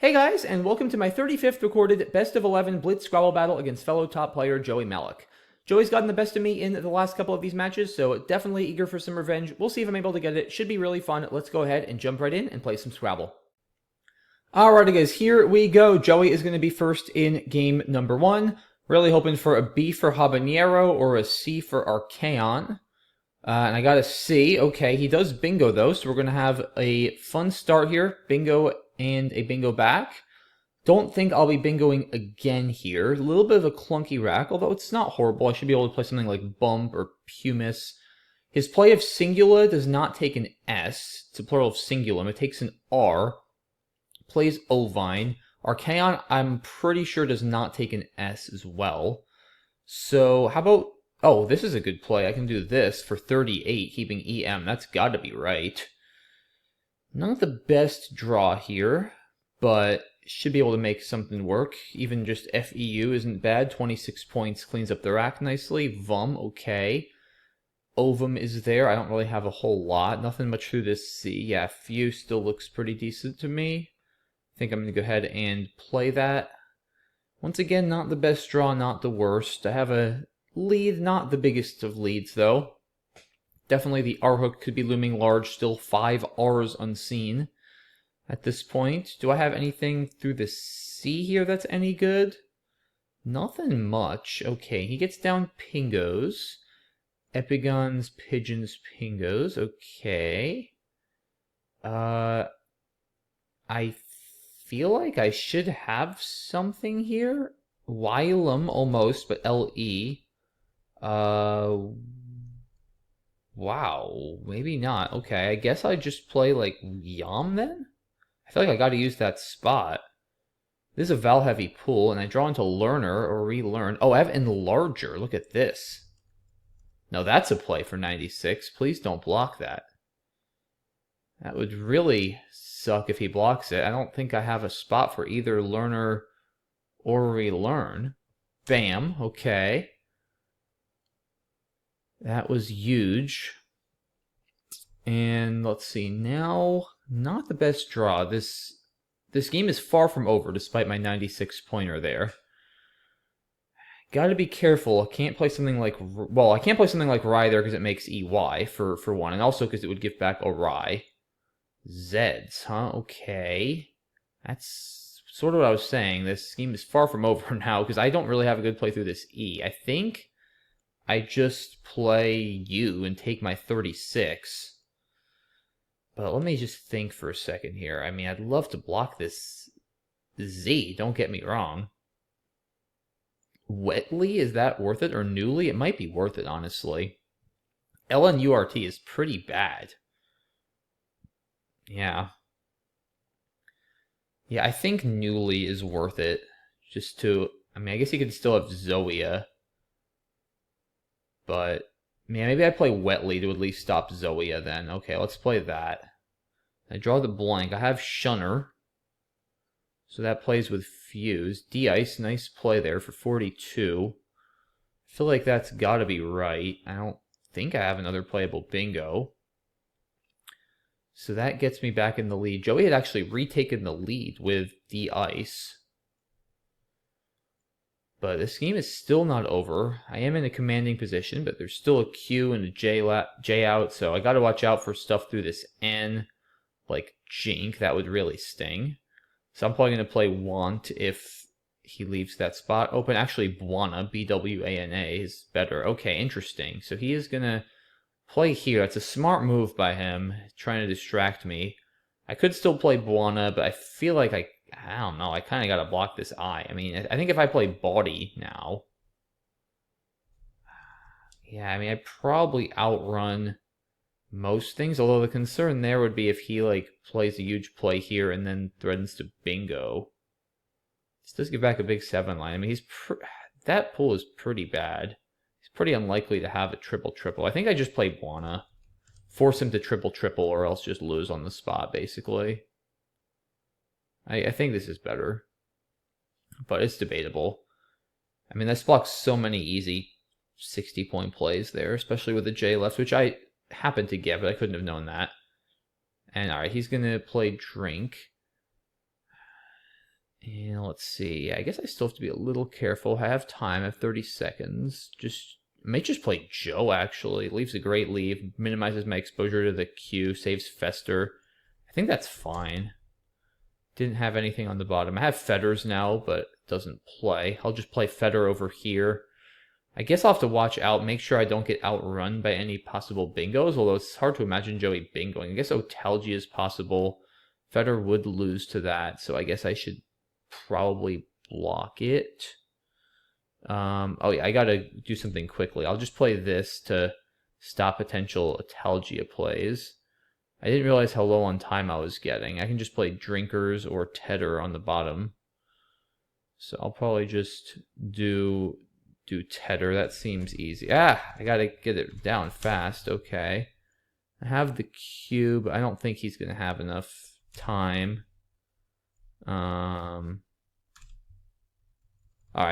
Hey guys, and welcome to my 35th recorded Best of 11 Blitz Scrabble battle against fellow top player Joey Mallick. Joey's gotten the best of me in the last couple of these matches, so definitely eager for some revenge. We'll see if I'm able to get it. Should be really fun. Let's go ahead and jump right in and play some Scrabble. Alrighty guys, here we go. Joey is going to be first in game number 1. Really hoping for a B for Habanero or a C for Archaon. And I got a C. Okay, he does bingo though, so we're going to have a fun start here. Bingo and a bingo back. Don't think I'll be bingoing again here. A little bit of a clunky rack, although it's not horrible. I should be able to play something like Bump or Pumice. His play of Singula does not take an S. It's a plural of Singulum. It takes an R. Plays Ovine. Archaon, I'm pretty sure, does not take an S as well. So how about... Oh, this is a good play. I can do this for 38, keeping EM. That's got to be right. Not the best draw here, but should be able to make something work. Even just FEU isn't bad. 26 points cleans up the rack nicely. VUM, okay. Ovum is there. I don't really have a whole lot. Nothing much through this C. Yeah, FEU still looks pretty decent to me. I think I'm going to go ahead and play that. Once again, not the best draw, not the worst. I have a lead, not the biggest of leads, though. Definitely the R hook could be looming large. Still 5 R's unseen at this point. Do I have anything through the C here that's any good? Nothing much. Okay, he gets down Pingos. Epigons, Pigeons, Pingos. Okay. I feel like I should have something here. Wylam almost, but LE. Wow, maybe not. Okay, I guess I just play like Yam then? I feel like I gotta use that spot. This is a Val heavy pool, and I draw into Learner or Relearn. Oh, I have Enlarger. Look at this. Now that's a play for 96. Please don't block that. That would really suck if he blocks it. I don't think I have a spot for either Learner or Relearn. Bam, okay. That was huge. And let's see, now, not the best draw. This game is far from over, despite my 96 pointer there. Gotta be careful. I can't play something like, well, I can't play something like Rye there because it makes EY for one, and also because it would give back a Rye. Zeds, huh? Okay. That's sort of what I was saying. This game is far from over now because I don't really have a good play through this E. I think I just play U and take my 36. But let me just think for a second here. I mean, I'd love to block this Z, don't get me wrong. Wetly, is that worth it? Or Newly? It might be worth it, honestly. LNURT is pretty bad. Yeah. Yeah, I think Newly is worth it. Just to... I mean, I guess you could still have Zoea. But, man, maybe I play Wetly to at least stop Zoea then. Okay, let's play that. I draw the blank. I have Shunner. So that plays with Fuse. De-Ice, nice play there for 42. I feel like that's got to be right. I don't think I have another playable bingo. So that gets me back in the lead. Joey had actually retaken the lead with De-Ice. But this game is still not over. I am in a commanding position, but there's still a Q and a J out, so I gotta watch out for stuff through this N, like Jink. That would really sting. So I'm probably gonna play Want if he leaves that spot open. Actually, Buana, B-W-A-N-A, is better. Okay, interesting. So he is gonna play here. That's a smart move by him, trying to distract me. I could still play Buana, but I feel like I don't know. I kind of got to block this eye. I mean, I think if I play Body now... Yeah, I mean, I'd probably outrun most things. Although the concern there would be if he, like, plays a huge play here and then threatens to bingo. This does give back a big 7 line. I mean, that pool is pretty bad. He's pretty unlikely to have a triple-triple. I think I just play Buana. Force him to triple-triple or else just lose on the spot, basically. I think this is better, but it's debatable. I mean, this blocks so many easy 60-point plays there, especially with the J left, which I happened to get, but I couldn't have known that. And all right, he's going to play Drink. And let's see. I guess I still have to be a little careful. I have time. I have 30 seconds. I may just play Joe, actually. Leaves a great leave. Minimizes my exposure to the Q. Saves Fester. I think that's fine. Didn't have anything on the bottom. I have Fetters now, but it doesn't play. I'll just play Fetter over here. I guess I'll have to watch out, make sure I don't get outrun by any possible bingos, although it's hard to imagine Joey bingoing. I guess Otelgia is possible. Fetter would lose to that, so I guess I should probably block it. Oh yeah, I gotta do something quickly. I'll just play this to stop potential Otelgia plays. I didn't realize how low on time I was getting. I can just play Drinkers or Tedder on the bottom. So I'll probably just do Tedder. That seems easy. I gotta get it down fast. Okay. I have the cube. I don't think he's gonna have enough time. Alright,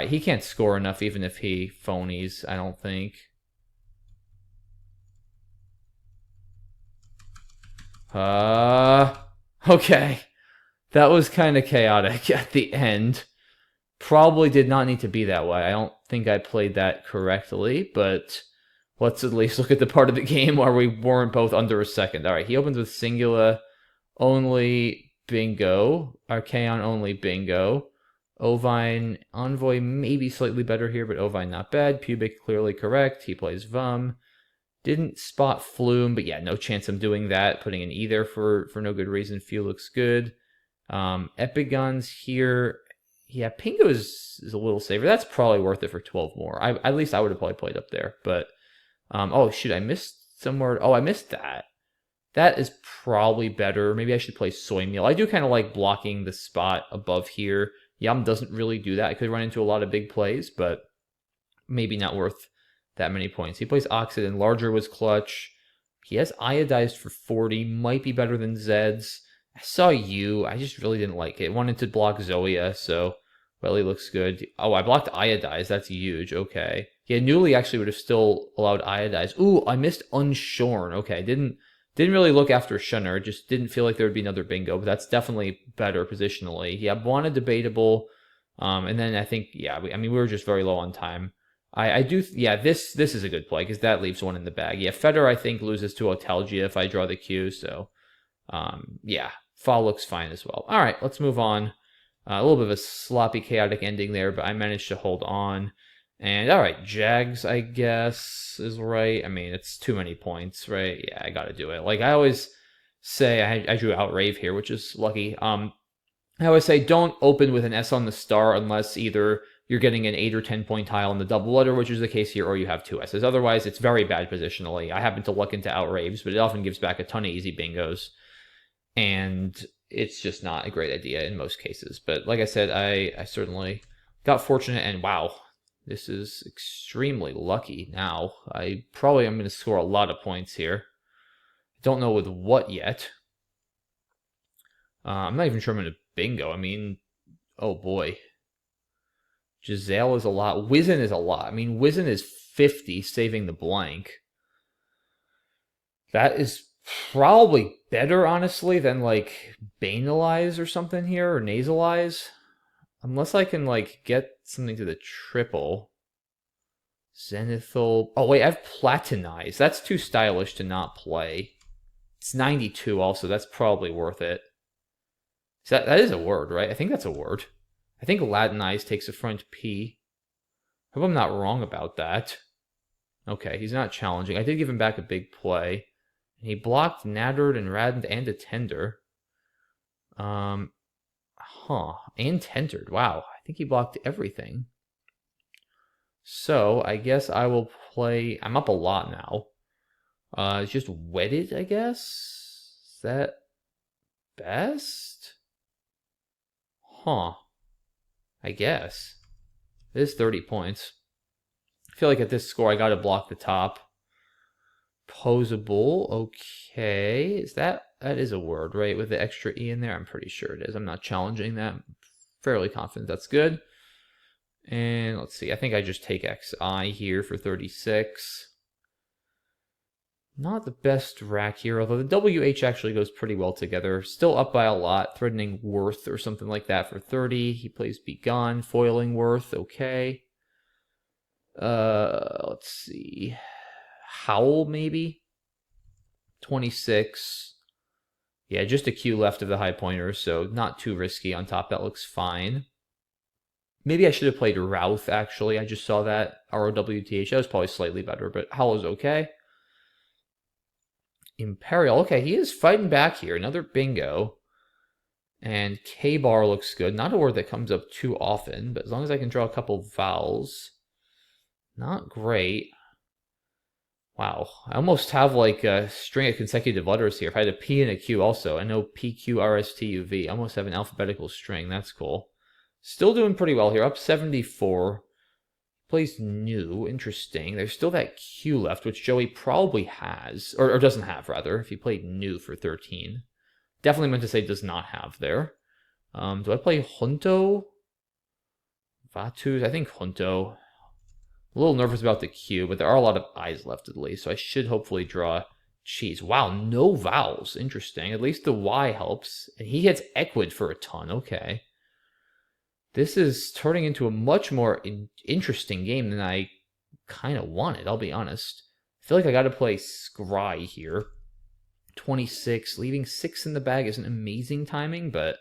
he can't score enough even if he phonies, I don't think. Okay. That was kind of chaotic at the end. Probably did not need to be that way. I don't think I played that correctly, but let's at least look at the part of the game where we weren't both under a second. Alright, he opens with Singula only bingo. Archaon only bingo. Ovine, Envoy maybe slightly better here, but Ovine not bad. Pubic clearly correct. He plays Vum. Didn't spot Flume, but yeah, no chance I'm doing that. Putting an E there for no good reason. Few looks good. Epigons here. Yeah, Pingo is a little safer. That's probably worth it for 12 more. At least I would have probably played up there. But, oh, shoot, I missed somewhere. Oh, I missed that. That is probably better. Maybe I should play Soy Meal. I do kind of like blocking the spot above here. Yum doesn't really do that. I could run into a lot of big plays, but maybe not worth that many points. He plays Oxidant. Larger was clutch. He has Iodized for 40. Might be better than Zed's. I saw you. I just really didn't like it. Wanted to block Zoya, so Welly looks good. Oh, I blocked Iodized. That's huge. Okay. Yeah, Newly actually would have still allowed Iodized. Ooh, I missed Unshorn. Okay, didn't really look after Shunner. Just didn't feel like there would be another bingo, but that's definitely better positionally. Yeah, Buana debatable. And then I think, yeah, we were just very low on time. I do, yeah, this is a good play because that leaves one in the bag. Yeah, Fetter, I think, loses to Otelgia if I draw the Q, so, yeah, Fall looks fine as well. All right, let's move on. A little bit of a sloppy, chaotic ending there, but I managed to hold on. And, all right, Jags, I guess, is right. I mean, it's too many points, right? Yeah, I got to do it. Like, I always say, I drew Outrave here, which is lucky. I always say, don't open with an S on the star unless either you're getting an 8 or 10 point tile on the double letter, which is the case here, or you have two S's. Otherwise, it's very bad positionally. I happen to luck into Outraves, but it often gives back a ton of easy bingos. And it's just not a great idea in most cases. But like I said, I certainly got fortunate, and wow, this is extremely lucky now. I'm going to score a lot of points here. Don't know with what yet. I'm not even sure I'm going to bingo. I mean, oh boy. Giselle is a lot. Wizen is a lot. I mean, Wizen is 50, saving the blank. That is probably better, honestly, than, like, Banalize or something here, or Nasalize. Unless I can, like, get something to the triple. Zenithal. Oh, wait, I have Platinize. That's too stylish to not play. It's 92 also. That's probably worth it. That is a word, right? I think that's a word. I think Latinize takes a front P. I hope I'm not wrong about that. Okay, he's not challenging. I did give him back a big play. He blocked Nattered and Radent and a Tender. And Tendered. Wow, I think he blocked everything. So, I guess I will play... I'm up a lot now. It's just Wedded, I guess? Is that best? I guess. It is 30 points. I feel like at this score I gotta block the top. Posable, okay. That is a word, right? With the extra E in there? I'm pretty sure it is. I'm not challenging that. I'm fairly confident that's good. And let's see, I think I just take XI here for 36. Not the best rack here, although the WH actually goes pretty well together. Still up by a lot, threatening Worth or something like that for 30. He plays Be Gone, foiling Worth, okay. Let's see. Howl, maybe? 26. Yeah, just a Q left of the high pointers, so not too risky on top. That looks fine. Maybe I should have played Routh, actually. I just saw that. ROWTH. That was probably slightly better, but Howl is okay. Imperial. Okay, he is fighting back here. Another bingo. And K-bar looks good. Not a word that comes up too often, but as long as I can draw a couple vowels. Not great. Wow. I almost have like a string of consecutive letters here. If I had a P and a Q also. I know P, Q, R, S, T, U, V. I almost have an alphabetical string. That's cool. Still doing pretty well here. Up 74. Plays new. Interesting. There's still that Q left, which Joey probably has. Or doesn't have, rather. If he played new for 13. Definitely meant to say does not have there. Do I play Junto? Vatus? I think Junto. A little nervous about the Q, but there are a lot of I's left at least, so I should hopefully draw cheese. Wow, no vowels. Interesting. At least the Y helps. And he hits Equid for a ton. Okay. This is turning into a much more interesting game than I kind of wanted, I'll be honest. I feel like I got to play Scry here. 26. Leaving 6 in the bag isn't amazing timing, but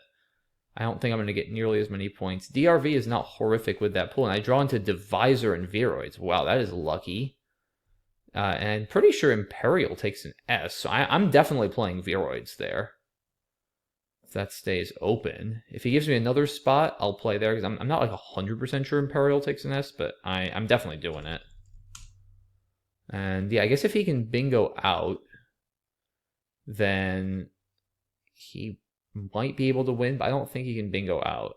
I don't think I'm going to get nearly as many points. DRV is not horrific with that pull, and I draw into Divisor and Viroids. Wow, that is lucky. And pretty sure Imperial takes an S, so I'm definitely playing Viroids there. If that stays open. If he gives me another spot, I'll play there, because I'm not like 100% sure Imperial takes an S, but I'm definitely doing it. And yeah, I guess if he can bingo out, then he might be able to win, but I don't think he can bingo out.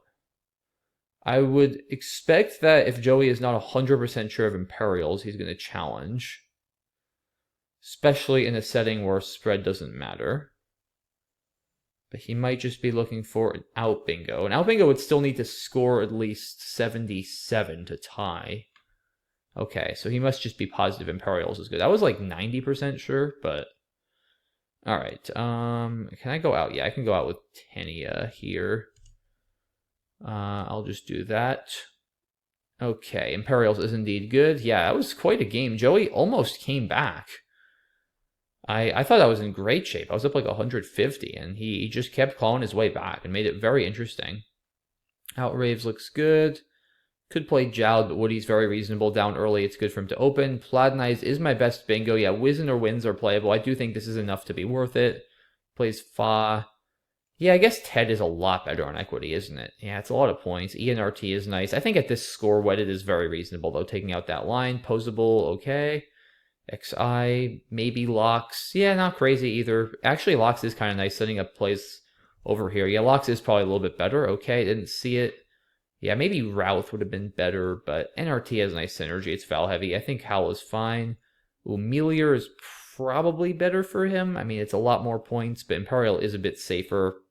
I would expect that if Joey is not 100% sure of Imperials, he's going to challenge. Especially in a setting where spread doesn't matter. But he might just be looking for an out bingo. An out bingo would still need to score at least 77 to tie. Okay, so he must just be positive Imperials is good. I was like 90% sure, but... Alright, can I go out? Yeah, I can go out with Tenia here. I'll just do that. Okay, Imperials is indeed good. Yeah, that was quite a game. Joey almost came back. I thought I was in great shape. I was up like 150, and he just kept clawing his way back and made it very interesting. Outraves looks good. Could play Jowd, but Woody's very reasonable. Down early, it's good for him to open. Platinized is my best bingo. Yeah, Wizen or Wins are playable. I do think this is enough to be worth it. Plays Fa. Yeah, I guess Ted is a lot better on equity, isn't it? Yeah, it's a lot of points. ENRT is nice. I think at this score, Wedded is very reasonable, though, taking out that line. Posable, okay. XI, maybe Locks. Yeah, not crazy either. Actually, Locks is kind of nice, setting up plays over here. Yeah, Locks is probably a little bit better. Okay, didn't see it. Yeah, maybe Routh would have been better, but NRT has nice synergy. It's foul heavy. I think Howl is fine. Melior is probably better for him. I mean, it's a lot more points, but Imperial is a bit safer.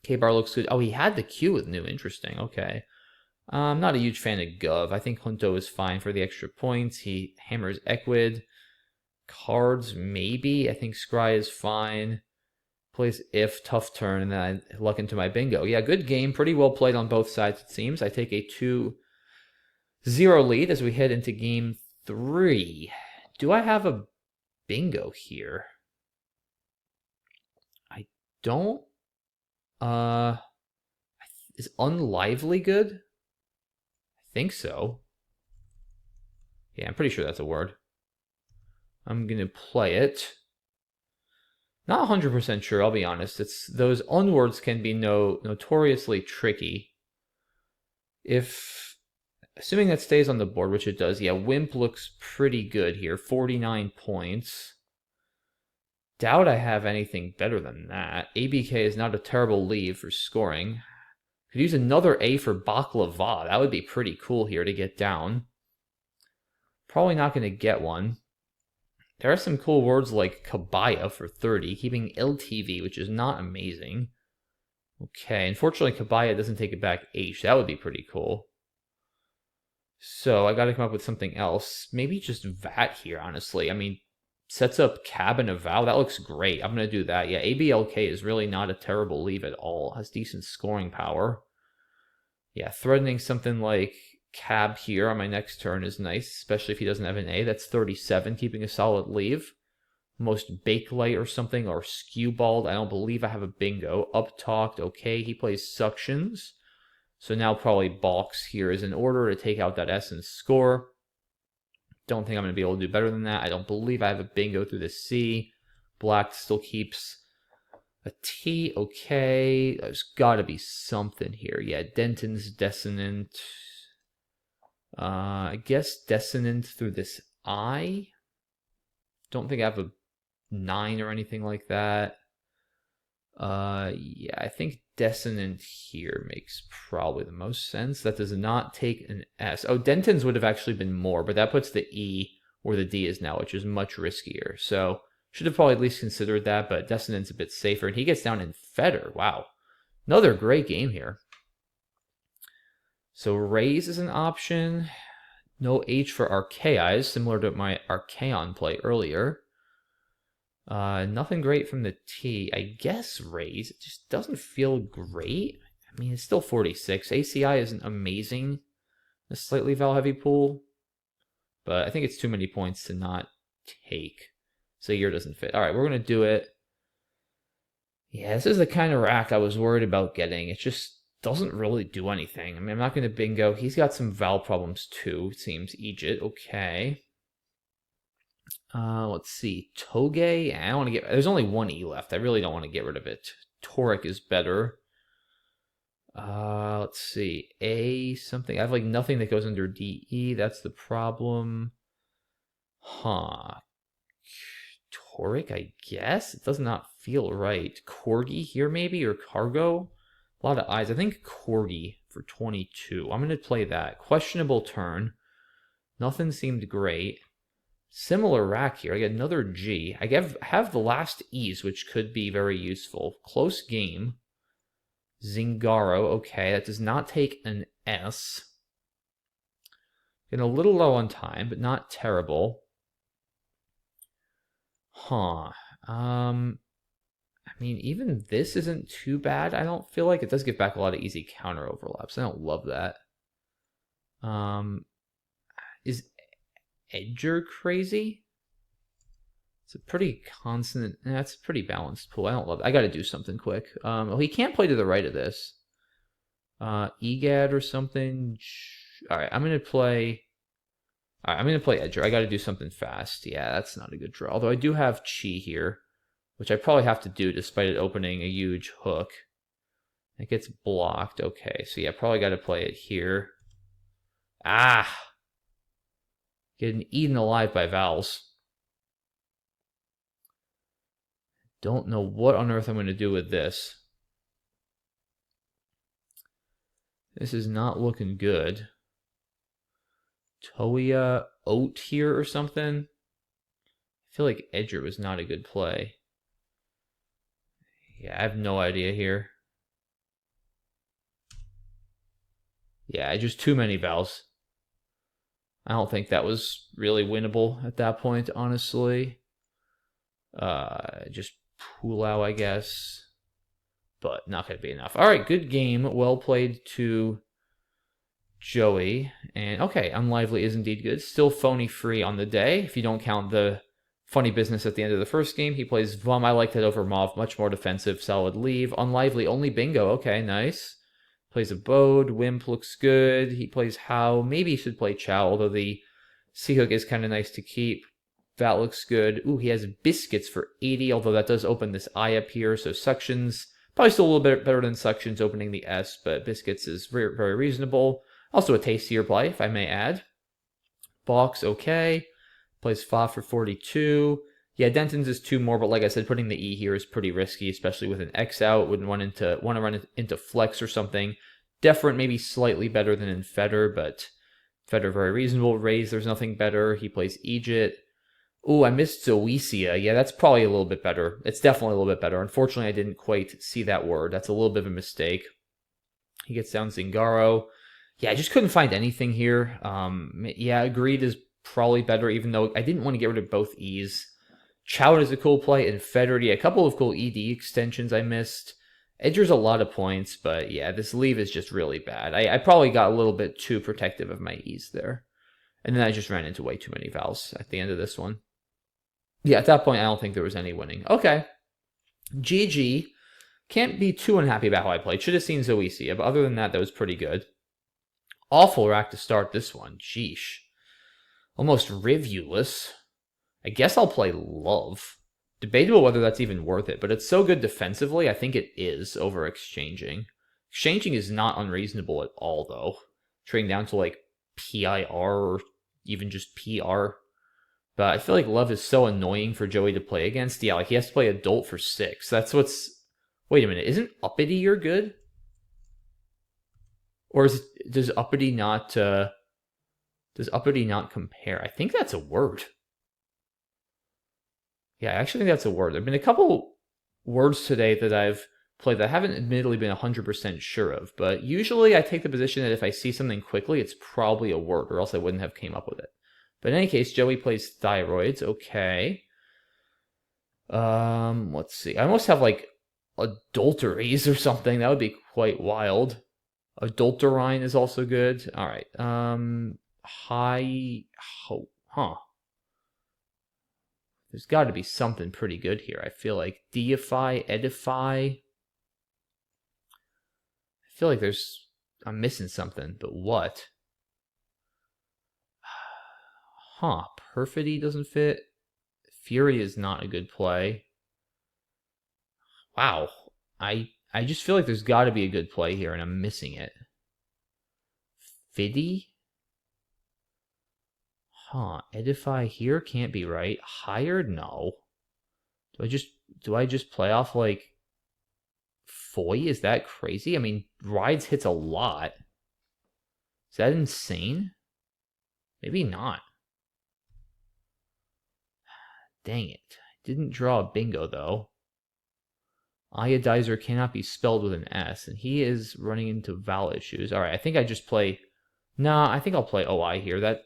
K-Bar looks good. Oh, he had the Q with new. Interesting. Okay. I'm not a huge fan of Gov. I think Junto is fine for the extra points. He hammers Equid. Cards, maybe. I think Scry is fine. Plays If, tough turn, and then I luck into my bingo. Yeah, good game. Pretty well played on both sides, it seems. I take a 2-0 lead as we head into game 3. Do I have a bingo here? I don't. Is Unlively good? I think so. Yeah, I'm pretty sure that's a word. I'm going to play it. Not 100% sure, I'll be honest. It's those unwords can be notoriously tricky. Assuming that stays on the board, which it does, yeah, Wimp looks pretty good here. 49 points. Doubt I have anything better than that. ABK is not a terrible leave for scoring. Could use another A for Baklava. That would be pretty cool here to get down. Probably not going to get one. There are some cool words like Kabaya for 30, keeping LTV, which is not amazing. Okay, unfortunately Kabaya doesn't take it back H. That would be pretty cool. So I gotta come up with something else. Maybe just VAT here, honestly. I mean, sets up cab and a vowel. That looks great. I'm going to do that. Yeah, ABLK is really not a terrible leave at all. Has decent scoring power. Yeah, threatening something like cab here on my next turn is nice, especially if he doesn't have an A. That's 37, keeping a solid leave. Most Bakelite or something, or Skewbald. I don't believe I have a bingo. Up-talked, okay. He plays Suctions. So now probably Balks here is in order to take out that S and score. Don't think I'm going to be able to do better than that. I don't believe I have a bingo through the C. Black still keeps a T, okay. There's got to be something here. Yeah, Denton's Dissonant. I guess Dissonant through this I. Don't think I have a 9 or anything like that. Yeah, I think Dissonant here makes probably the most sense. That does not take an S. Oh, Denton's would have actually been more, but that puts the E where the D is now, which is much riskier. So should have probably at least considered that, but Dissonant's a bit safer. And he gets down in Fetter. Wow. Another great game here. So Raise is an option. No H for Archaeis, similar to my Archaon play earlier. Nothing great from the T. I guess Raise. It just doesn't feel great. I mean, it's still 46. ACI isn't amazing. A slightly Val-heavy pool. But I think it's too many points to not take. So year doesn't fit. All right, we're going to do it. Yeah, this is the kind of rack I was worried about getting. It just doesn't really do anything. I mean, I'm not going to bingo. He's got some Val problems too, it seems. Egypt, okay. Let's see. Toge. I don't want to get. There's only one E left. I really don't want to get rid of it. Toric is better. Let's see. A something. I have like nothing that goes under DE. That's the problem. Huh. Toric, I guess? It does not feel right. Corgi here maybe, or Cargo? A lot of I's. I think Corgi for 22. I'm going to play that. Questionable turn. Nothing seemed great. Similar rack here. I get another G. I have the last E's, which could be very useful. Close game. Zingaro. Okay, that does not take an S. Getting a little low on time, but not terrible. Huh. I mean, even this isn't too bad. I don't feel like it does give back a lot of easy counter overlaps. I don't love that. Is Edger crazy? It's a pretty consonant. That's a pretty balanced pool. I don't love it. I got to do something quick. Well, he can't play to the right of this. EGAD or something. All right, I'm gonna play. All right, I'm gonna play Edger. I got to do something fast. Yeah, that's not a good draw. Although I do have Chi here, which I probably have to do despite it opening a huge hook. It gets blocked. Okay, so yeah, probably got to play it here. Ah. Getting eaten alive by vowels. Don't know what on earth I'm going to do with this. This is not looking good. Toya Oat here or something. I feel like Edger was not a good play. Yeah, I have no idea here. Yeah, just too many vowels. I don't think that was really winnable at that point, honestly. Just pull out, I guess. But not going to be enough. All right, good game. Well played to Joey. And okay, Unlively is indeed good. Still phony free on the day, if you don't count the funny business at the end of the first game. He plays Vum. I like that over Mauve. Much more defensive. Solid leave. Unlively, only bingo. Okay, nice. Plays Abode. Wimp looks good. He plays How. Maybe he should play Chow, although the C-hook is kind of nice to keep. That looks good. Ooh, he has Biscuits for 80, although that does open this I up here. So Suctions, probably still a little bit better than Suctions opening the S, but Biscuits is very, very reasonable. Also a tastier play, if I may add. Box, okay. Plays Fa for 42. Yeah, Denton's is 2 more, but like I said, putting the E here is pretty risky, especially with an X out. Wouldn't want to run into Flex or something. Deferent maybe slightly better than in Fetter, but Fetter very reasonable. Raise, there's nothing better. He plays Egypt. Ooh, I missed Zoecia. Yeah, that's probably a little bit better. It's definitely a little bit better. Unfortunately, I didn't quite see that word. That's a little bit of a mistake. He gets down Zingaro. Yeah, I just couldn't find anything here. Yeah, Agreed is probably better, even though I didn't want to get rid of both E's. Chowd is a cool play, and Federity. A couple of cool ED extensions I missed. Edger's a lot of points, but yeah, this leave is just really bad. I probably got a little bit too protective of my E's there. And then I just ran into way too many vowels at the end of this one. Yeah, at that point, I don't think there was any winning. Okay. GG. Can't be too unhappy about how I played. Should have seen Zoecia, but other than that, that was pretty good. Awful rack to start this one. Sheesh. Almost rivulous. I guess I'll play Love. Debatable whether that's even worth it, but it's so good defensively, I think it is over exchanging. Exchanging is not unreasonable at all, though. Trading down to, like, PIR or even just PR. But I feel like Love is so annoying for Joey to play against. Yeah, like, he has to play Adult for 6. That's what's... Wait a minute, isn't Uppity your good? Or does Uppity not... does Uppity not compare? I think that's a word. Yeah, I actually think that's a word. There have been a couple words today that I've played that I haven't admittedly been 100% sure of, but usually I take the position that if I see something quickly, it's probably a word, or else I wouldn't have came up with it. But in any case, Joey plays thyroids. Okay. Let's see. I almost have, like, adulteries or something. That would be quite wild. Adulterine is also good. All right. Huh. There's got to be something pretty good here. I feel like deify, edify. I feel like I'm missing something, but what? Huh, perfidy doesn't fit. Fury is not a good play. Wow, I just feel like there's got to be a good play here, and I'm missing it. Fiddy? Huh, edify here can't be right. Hired? No. Do I just play off, like, Foy? Is that crazy? I mean, Rides hits a lot. Is that insane? Maybe not. Dang it. Didn't draw a bingo, though. Iodizer cannot be spelled with an S, and he is running into vowel issues. Alright, I think I just play... Nah, I think I'll play OI here. That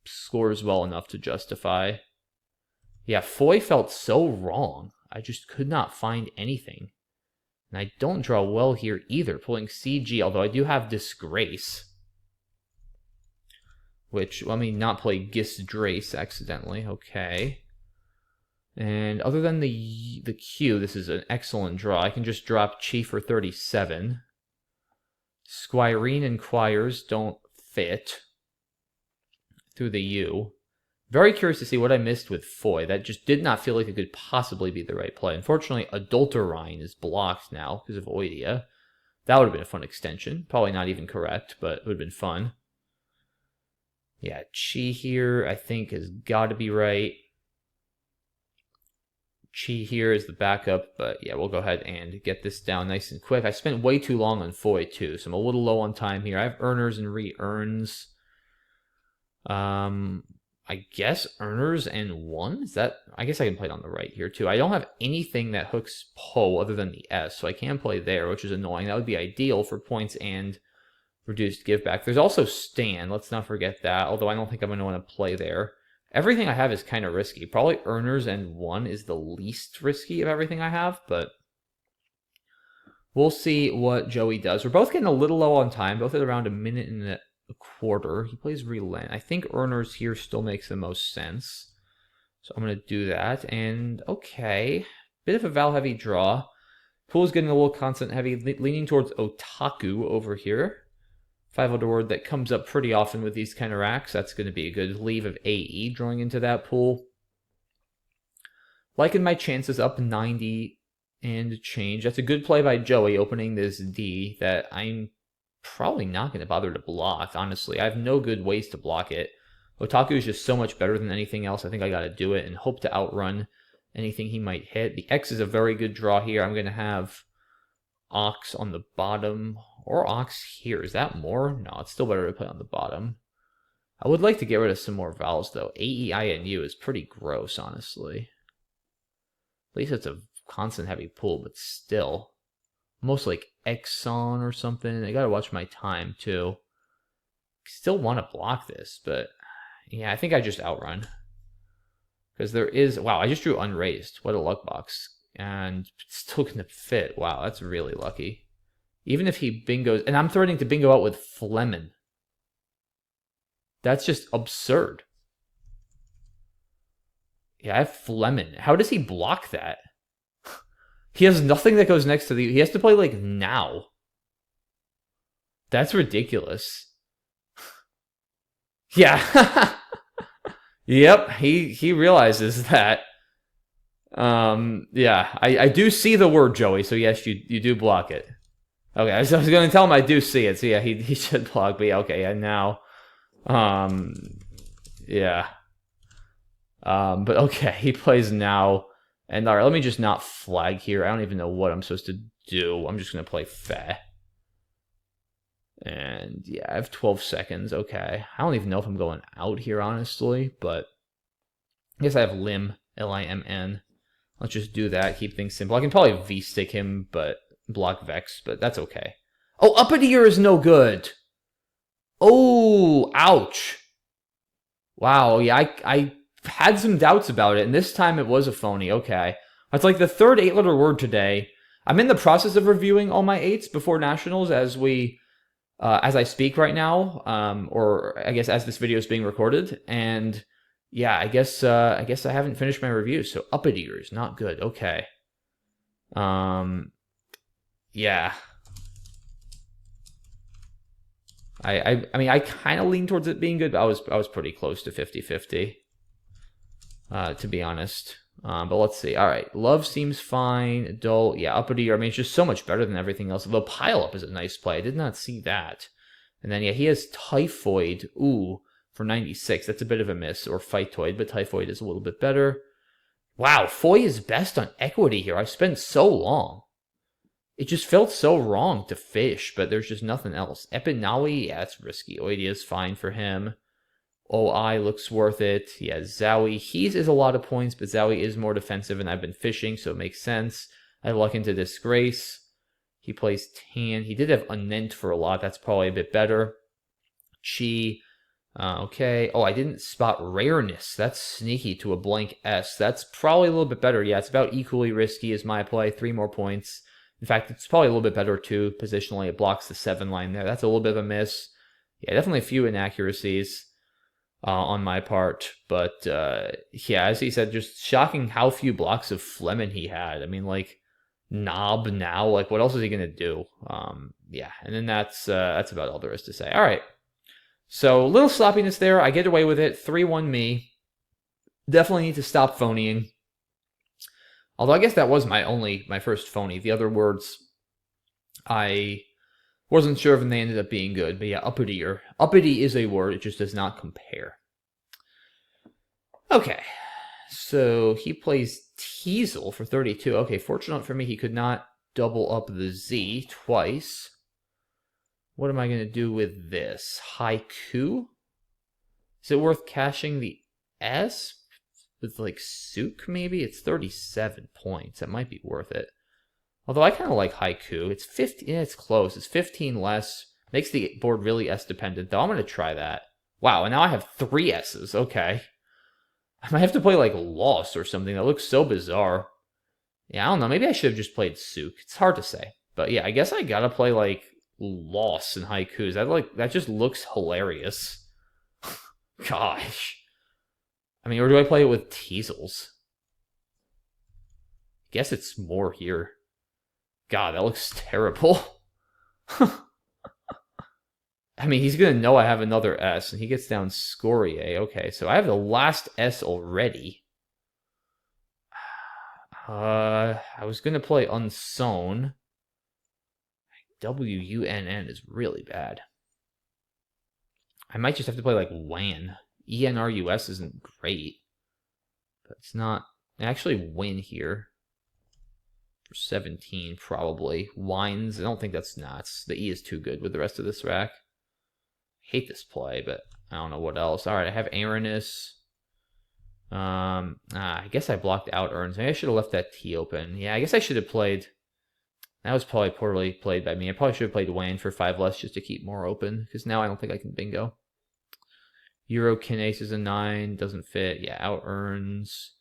scores well enough to justify. Yeah, Foy felt so wrong. I just could not find anything. And I don't draw well here either, pulling CG, although I do have Disgrace. Which, let me not play Gisdrace accidentally. Okay. And other than the Q, this is an excellent draw. I can just drop Chief for 37. Squirene and Choirs don't fit through the U. Very curious to see what I missed with Foy. That just did not feel like it could possibly be the right play. Unfortunately, Adulterine is blocked now because of Oidia. That would have been a fun extension. Probably not even correct, but it would have been fun. Yeah, Chi here, I think, has got to be right. Chi here is the backup, but yeah, we'll go ahead and get this down nice and quick. I spent way too long on Foy, too, so I'm a little low on time here. I have earners and re-earns. I guess earners and 1? Is that... I guess I can play it on the right here, too. I don't have anything that hooks Po other than the S, so I can play there, which is annoying. That would be ideal for points and reduced give back. There's also Stan. Let's not forget that, although I don't think I'm going to want to play there. Everything I have is kind of risky. Probably earners and 1 is the least risky of everything I have, but we'll see what Joey does. We're both getting a little low on time, both at around a minute and a quarter. He plays Relent. I think earners here still makes the most sense. So I'm going to do that. And okay, bit of a Val heavy draw. Pool's getting a little Consonant heavy, leaning towards Otaku over here. 5-letter word that comes up pretty often with these kind of racks. That's going to be a good leave of AE drawing into that pool. Liking my chances up 90 and change. That's a good play by Joey opening this D that I'm probably not going to bother to block, honestly. I have no good ways to block it. Otaku is just so much better than anything else. I think I got to do it and hope to outrun anything he might hit. The X is a very good draw here. I'm going to have Ox on the bottom. Or Ox here. Is that more? No, it's still better to play on the bottom. I would like to get rid of some more vowels, though. A-E-I-N-U is pretty gross, honestly. At least it's a consonant-heavy pool, but still. Almost like Exxon or something. I gotta watch my time, too. Still want to block this, but... yeah, I think I just outrun. Because there is... Wow, I just drew unraised. What a luck box. And it's still going to fit. Wow, that's really lucky. Even if he bingos... And I'm threatening to bingo out with Fleming. That's just absurd. Yeah, I have Fleming. How does he block that? He has nothing that goes next to the... He has to play, like, now. That's ridiculous. Yeah. Yep, he realizes that. Yeah, I do see the word, Joey, so yes, you do block it. Okay, I was going to tell him I do see it, so yeah, he should block, but yeah, okay, yeah, now. Yeah. But okay, he plays now. And alright, let me just not flag here. I don't even know what I'm supposed to do. I'm just going to play Feh. And yeah, I have 12 seconds. Okay. I don't even know if I'm going out here, honestly. But I guess I have Lim, Limn. Let's just do that. Keep things simple. I can probably V-stick him, but block Vex. But that's okay. Oh, uppity ear is no good. Oh, ouch. Wow, yeah, I had some doubts about it, and this time it was a phony. Okay. It's like the third 8-letter word today. I'm in the process of reviewing all my 8s before Nationals as I speak right now, or I guess as this video is being recorded. And yeah, I guess I haven't finished my review, so uppity ear is not good. Okay. Yeah. I mean, I kind of lean towards it being good, but I was pretty close to 50-50. To be honest. But let's see. All right. Love seems fine. Adult. Yeah, uppity ear. I mean, it's just so much better than everything else. Although pile up is a nice play. I did not see that. And then, yeah, he has typhoid. Ooh, for 96. That's a bit of a miss. Or phytoid, but typhoid is a little bit better. Wow, Foy is best on equity here. I spent so long. It just felt so wrong to fish, but there's just nothing else. Epinawi, yeah, that's risky. Oidia is fine for him. OI looks worth it. Yeah, Zowie. He's is a lot of points, but Zowie is more defensive, and I've been fishing, so it makes sense. I luck into Disgrace. He plays Tan. He did have Unent for a lot. That's probably a bit better. Chi. Okay. Oh, I didn't spot Rareness. That's sneaky to a blank S. That's probably a little bit better. Yeah, it's about equally risky as my play. 3 more points. In fact, it's probably a little bit better, too. Positionally, it blocks the 7 line there. That's a little bit of a miss. Yeah, definitely a few inaccuracies. On my part, but yeah, as he said, just shocking how few blocks of Fleming he had. I mean, like, knob now, like, what else is he gonna do? Yeah, and then that's about all there is to say. All right, so a little sloppiness there. I get away with it. 3-1 me. Definitely need to stop phonying. Although I guess that was my first phony. The other words, I wasn't sure if they ended up being good, but yeah, uppity ear. Uppity is a word, it just does not compare. Okay, so he plays Teasel for 32. Okay, fortunate for me, he could not double up the Z twice. What am I going to do with this? Haiku? Is it worth cashing the S? With, like, Souk, maybe? It's 37 points. That might be worth it. Although I kind of like Haiku. It's 15. Yeah, it's close. It's 15 less. Makes the board really S-dependent, though. I'm going to try that. Wow, and now I have 3 S's. Okay. I might have to play, like, Lost or something. That looks so bizarre. Yeah, I don't know. Maybe I should have just played Souk. It's hard to say. But yeah, I guess I got to play, like, Lost and Haikus. That just looks hilarious. Gosh. I mean, or do I play it with Teasels? I guess it's more here. God, that looks terrible. I mean, he's going to know I have another S, and he gets down Scoriae. Okay, so I have the last S already. I was going to play Unsown. WUNN is really bad. I might just have to play, like, WAN. ENRUS isn't great. But it's not... I actually win here. For 17, probably. Wines, I don't think that's nuts. The E is too good with the rest of this rack. I hate this play, but I don't know what else. Alright, I have Aranus. I guess I blocked out Urns. Maybe I should have left that T open. Yeah, I guess I should have played... That was probably poorly played by me. I probably should have played Wayne for 5 less just to keep more open, because now I don't think I can bingo. Urokinase is a 9. Doesn't fit. Yeah, out earns.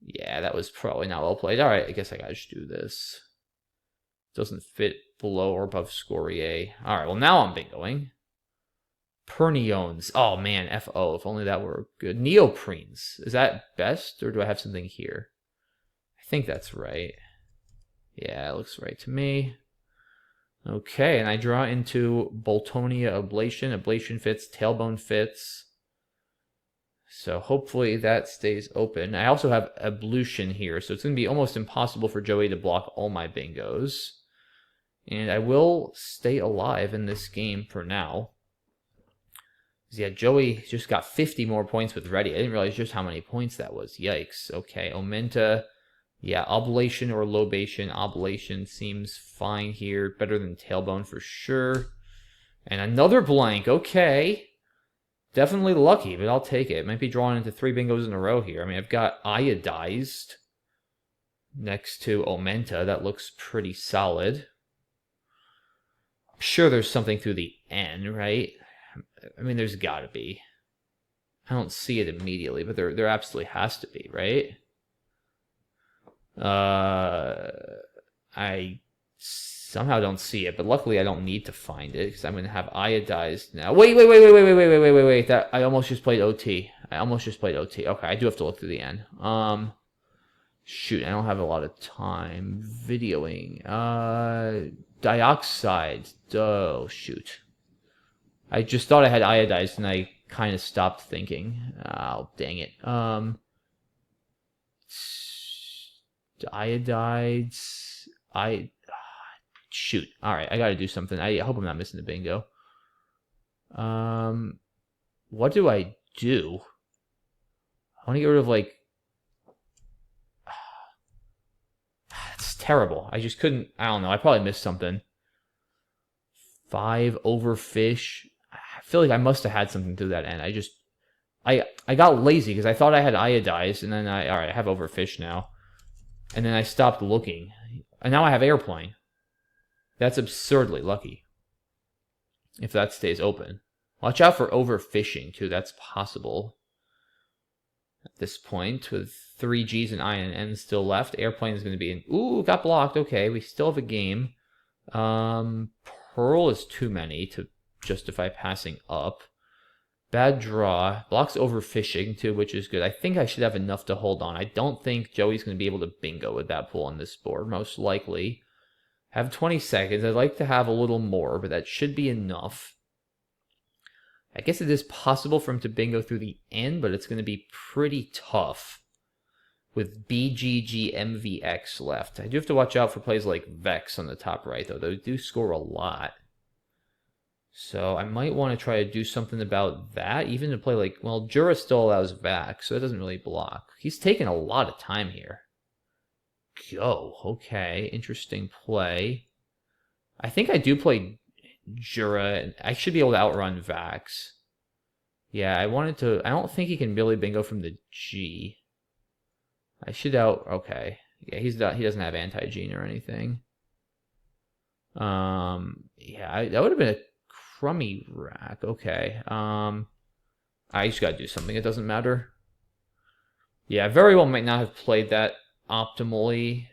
Yeah, that was probably not well played. All right, I guess I gotta just do this. Doesn't fit below or above Scoriae. All right, well, now I'm bingoing. Perniones. Oh, man, FO. If only that were good. Neoprenes. Is that best, or do I have something here? I think that's right. Yeah, it looks right to me. Okay, and I draw into Boltonia Ablation. Ablation fits, tailbone fits. So hopefully that stays open. I also have Ablution here, so it's going to be almost impossible for Joey to block all my bingos. And I will stay alive in this game for now. Yeah, Joey just got 50 more points with Ready. I didn't realize just how many points that was. Yikes. Okay, Omenta. Yeah, Oblation or Lobation. Oblation seems fine here. Better than Tailbone for sure. And another blank. Okay. Definitely lucky, but I'll take it. Might be drawing into 3 bingos in a row here. I mean, I've got Iodized next to Omenta. That looks pretty solid. I'm sure there's something through the N, right? I mean, there's got to be. I don't see it immediately, but there absolutely has to be, right? I somehow don't see it, but luckily I don't need to find it because I'm going to have Iodized now. Wait. That I almost just played OT. Okay, I do have to look through the N. Shoot, I don't have a lot of time. Videoing. Dioxide. Oh, shoot. I just thought I had Iodized and I kind of stopped thinking. Oh, dang it. Iodides. Shoot. All right, I got to do something. I hope I'm not missing the bingo. What do I do? I want to get rid of, like... That's terrible. I just couldn't... I don't know. I probably missed something. 5 overfish. I feel like I must have had something through that end. I got lazy because I thought I had Iodized, and then all right, I have overfish now. And then I stopped looking. And now I have airplane. That's absurdly lucky. If that stays open. Watch out for overfishing, too. That's possible. At this point, with 3 Gs and I and N still left, airplane is going to be in... Ooh, got blocked. Okay, we still have a game. Pearl is too many to justify passing up. Bad draw. Blocks overfishing, too, which is good. I think I should have enough to hold on. I don't think Joey's going to be able to bingo with that pool on this board, most likely. Have 20 seconds. I'd like to have a little more, but that should be enough. I guess it is possible for him to bingo through the end, but it's going to be pretty tough with BGGMVX left. I do have to watch out for plays like Vex on the top right, though. They do score a lot. So I might want to try to do something about that, even to play like... Well, Jura still allows Vax, so it doesn't really block. He's taking a lot of time here. Go. Okay, interesting play. I think I do play Jura. I should be able to outrun Vax. Yeah, I wanted to... I don't think he can really bingo from the G. I should Okay. Yeah, he doesn't have anti-gene or anything. Yeah, that would have been a crummy rack. Okay. I just gotta do something. It doesn't matter. Yeah, very well might not have played that optimally,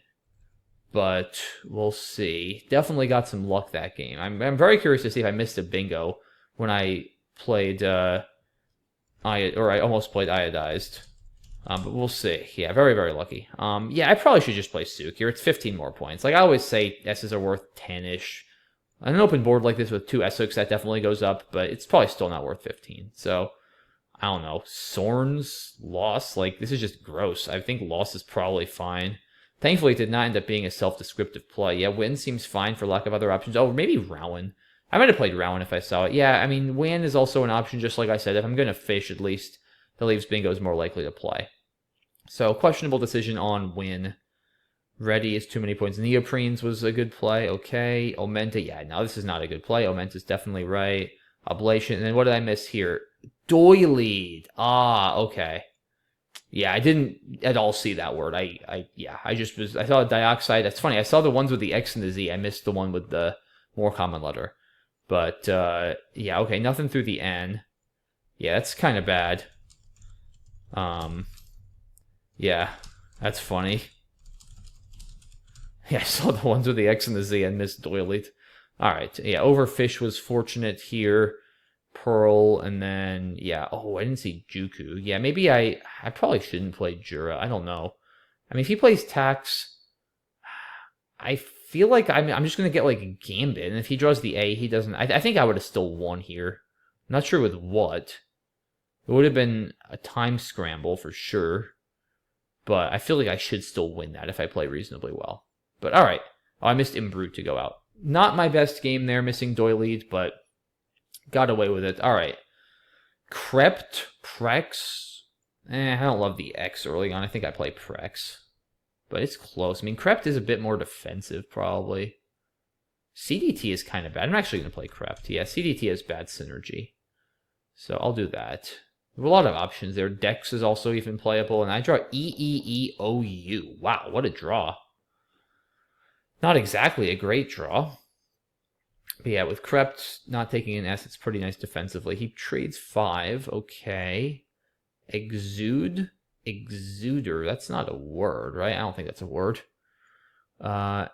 but we'll see. Definitely got some luck that game. I'm very curious to see if I missed a bingo when I played I almost played Iodized. But we'll see. Yeah, very, very lucky. Yeah, I probably should just play Souk here. It's 15 more points. Like I always say, S's are worth 10-ish. On an open board like this with 2 Souks, that definitely goes up, but it's probably still not worth 15. So, I don't know. Sorns, loss, like, this is just gross. I think loss is probably fine. Thankfully, it did not end up being a self-descriptive play. Yeah, win seems fine for lack of other options. Oh, maybe Rowan. I might have played Rowan if I saw it. Yeah, I mean, win is also an option, just like I said. If I'm going to fish, at least, that leaves bingos more likely to play. So, questionable decision on win. Ready is too many points. Neoprenes was a good play. Okay. Omenta, yeah, no, this is not a good play. Omenta's definitely right. Ablation. And then what did I miss here? Doilied. Ah, okay. Yeah, I didn't at all see that word. I saw a dioxide. That's funny. I saw the ones with the X and the Z. I missed the one with the more common letter. But, yeah, okay, nothing through the N. Yeah, that's kind of bad. Yeah, that's funny. Yeah, I saw the ones with the X and the Z and missed doilied. Alright, yeah, Overfish was fortunate here. Pearl, and then, yeah, oh, I didn't see Juku. Yeah, maybe I probably shouldn't play Jura. I don't know. I mean, if he plays Tax, I feel like I'm just going to get, like, a Gambit, and if he draws the A, he doesn't... I think I would have still won here. Not sure with what. It would have been a time scramble for sure, but I feel like I should still win that if I play reasonably well. But, alright. Oh, I missed Imbrute to go out. Not my best game there, missing doilied, but got away with it. Alright. Crept, Prex. I don't love the X early on. I think I play Prex. But it's close. I mean, Crept is a bit more defensive, probably. CDT is kind of bad. I'm actually going to play Crept. Yeah, CDT has bad synergy. So I'll do that. There are a lot of options there. Dex is also even playable. And I draw E-E-E-O-U. Wow, what a draw. Not exactly a great draw. But yeah, with Crept not taking an S, it's pretty nice defensively. He trades 5. Okay. Exude. Exuder. That's not a word, right? I don't think that's a word. I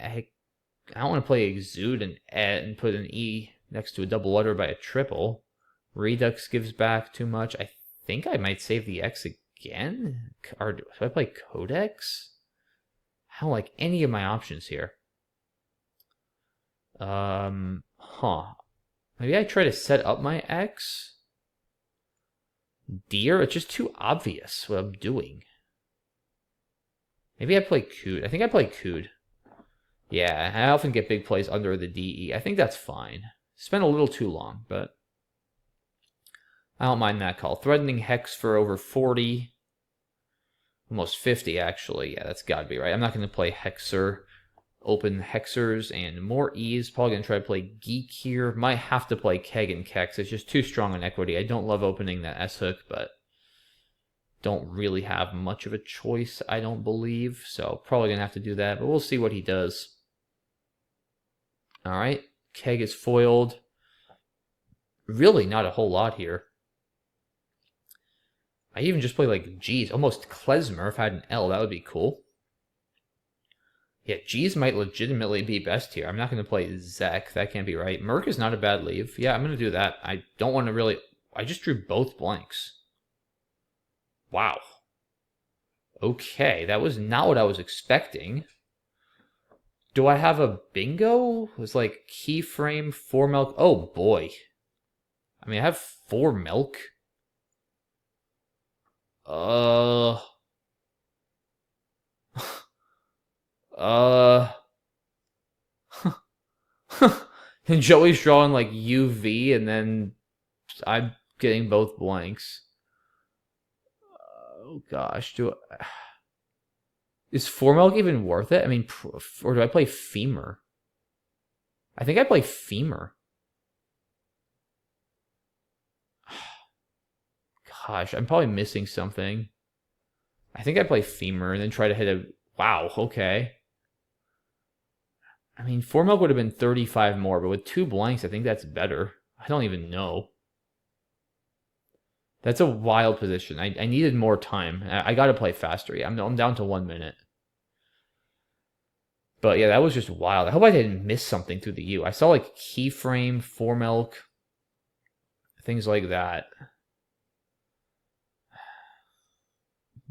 don't want to play Exude and put an E next to a double letter by a triple. Redux gives back too much. I think I might save the X again. Or do I play Codex? I don't like any of my options here. Maybe I try to set up my X? Deer? It's just too obvious what I'm doing. Maybe I play Cood. I think I play Cood. Yeah, I often get big plays under the DE. I think that's fine. Spent a little too long, but I don't mind that call. Threatening Hex for over 40. Almost 50, actually. Yeah, that's gotta be right. I'm not going to play Hexer. Open Hexers and more E's. Probably going to try to play Geek here. Might have to play Keg and Kex. It's just too strong on equity. I don't love opening that S-hook, but don't really have much of a choice, I don't believe. So probably going to have to do that, but we'll see what he does. Alright, Keg is foiled. Really not a whole lot here. I even just play like G's. Almost Klezmer if I had an L. That would be cool. Yeah, G's might legitimately be best here. I'm not going to play Zek. That can't be right. Merc is not a bad leave. Yeah, I'm going to do that. I don't want to really... I just drew both blanks. Wow. Okay, that was not what I was expecting. Do I have a bingo? It was like keyframe, 4 milk. Oh, boy. I mean, I have 4 milk. And Joey's drawing like UV, and then I'm getting both blanks. Oh gosh, is 4 milk even worth it? I mean, or do I play Femur? I think I play Femur. Gosh, I'm probably missing something. I think I play Femur and then try to hit a... Wow, okay. I mean, 4 milk would have been 35 more, but with 2 blanks, I think that's better. I don't even know. That's a wild position. I needed more time. I got to play faster. Yeah, I'm down to 1 minute. But yeah, that was just wild. I hope I didn't miss something through the U. I saw like keyframe, 4 milk, things like that.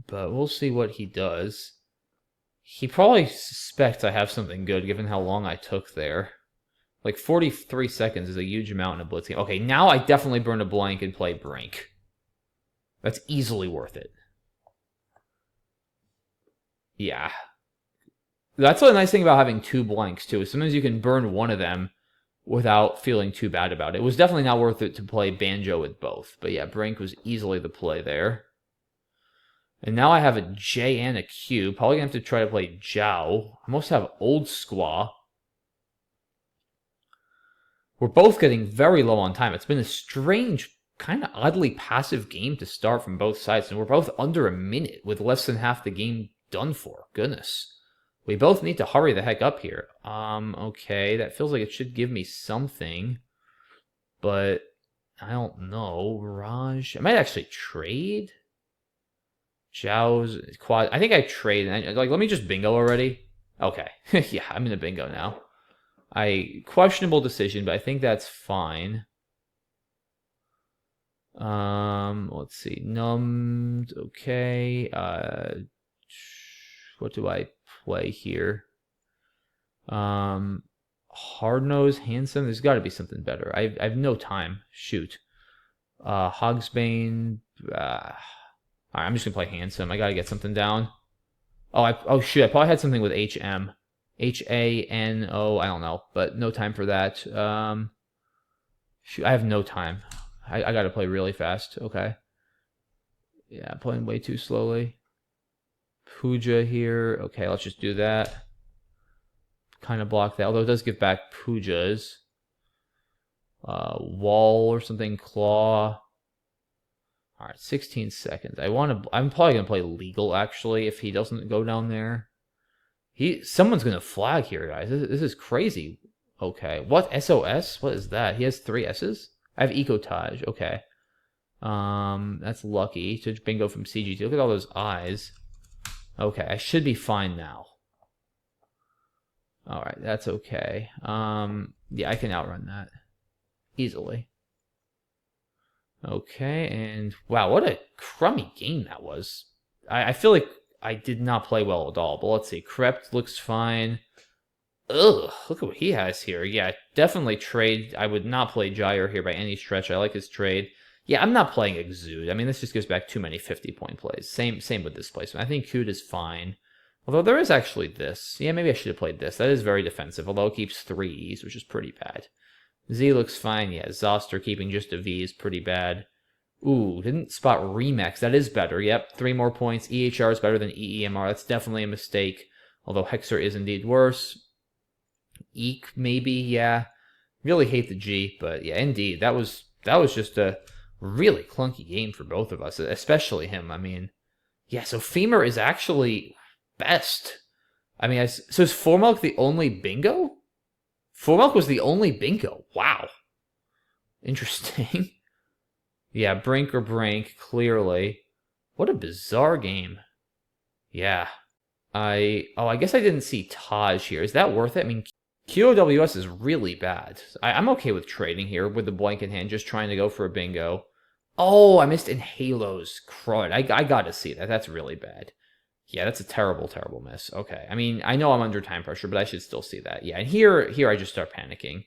But we'll see what he does. He probably suspects I have something good, given how long I took there. Like, 43 seconds is a huge amount in a Blitz game. Okay, now I definitely burn a blank and play Brink. That's easily worth it. Yeah. That's the nice thing about having 2 blanks, too. Is sometimes you can burn one of them without feeling too bad about it. It was definitely not worth it to play Banjo with both. But yeah, Brink was easily the play there. And now I have a J and a Q. Probably going to have to try to play Zhao. I almost have Old Squaw. We're both getting very low on time. It's been a strange, kind of oddly passive game to start from both sides. And we're both under a minute with less than half the game done for. Goodness. We both need to hurry the heck up here. Okay, that feels like it should give me something. But I don't know. Raj. I might actually trade. Zhao's quad. I think I trade. Like, let me just bingo already. Okay. Yeah, I'm in a bingo now. Questionable decision, but I think that's fine. Let's see. Numbed. Okay. What do I play here? Hard-nosed, handsome. There's got to be something better. I have no time. Shoot. Hogsbane. Alright, I'm just gonna play handsome. I gotta get something down. Oh shoot, I probably had something with HM. HANO, I don't know, but no time for that. Shoot, I have no time. I gotta play really fast. Okay. Yeah, I'm playing way too slowly. Puja here. Okay, let's just do that. Kind of block that, although it does give back Pujas. Wall or something, claw. All right, 16 seconds. I'm probably gonna play legal actually if he doesn't go down there. Someone's gonna flag here, guys. This is crazy. Okay, what SOS? What is that? He has 3 S's. I have Ecotage. Okay, that's lucky to bingo from CGT. Look at all those eyes. Okay, I should be fine now. All right, that's okay. Yeah, I can outrun that easily. Okay, and wow, what a crummy game that was. I feel like I did not play well at all, but let's see. Crept looks fine. Ugh, look at what he has here. Yeah, definitely trade. I would not play Gyre here by any stretch. I like his trade. Yeah, I'm not playing Exude. I mean, this just gives back too many 50-point plays. Same with this placement. I think Cute is fine. Although there is actually this. Yeah, maybe I should have played this. That is very defensive, although it keeps 3s, which is pretty bad. Z looks fine. Yeah, Zoster keeping just a V is pretty bad. Ooh, didn't spot Remix. That is better. Yep, 3 more points. EHR is better than EEMR. That's definitely a mistake, although Hexer is indeed worse. Eek, maybe, yeah. Really hate the G, but yeah, indeed. That was just a really clunky game for both of us, especially him. I mean, yeah, so Femur is actually best. I mean, so is Formilk the only bingo? Formilk was the only bingo. Wow. Interesting. Yeah, Brink or Brink, clearly. What a bizarre game. Yeah. I guess I didn't see Taj here. Is that worth it? I mean, QOWS is really bad. I'm okay with trading here with the blank in hand, just trying to go for a bingo. Oh, I missed Inhalos. Crud. I gotta see that. That's really bad. Yeah, that's a terrible, terrible miss. Okay. I mean, I know I'm under time pressure, but I should still see that. Yeah, and here I just start panicking.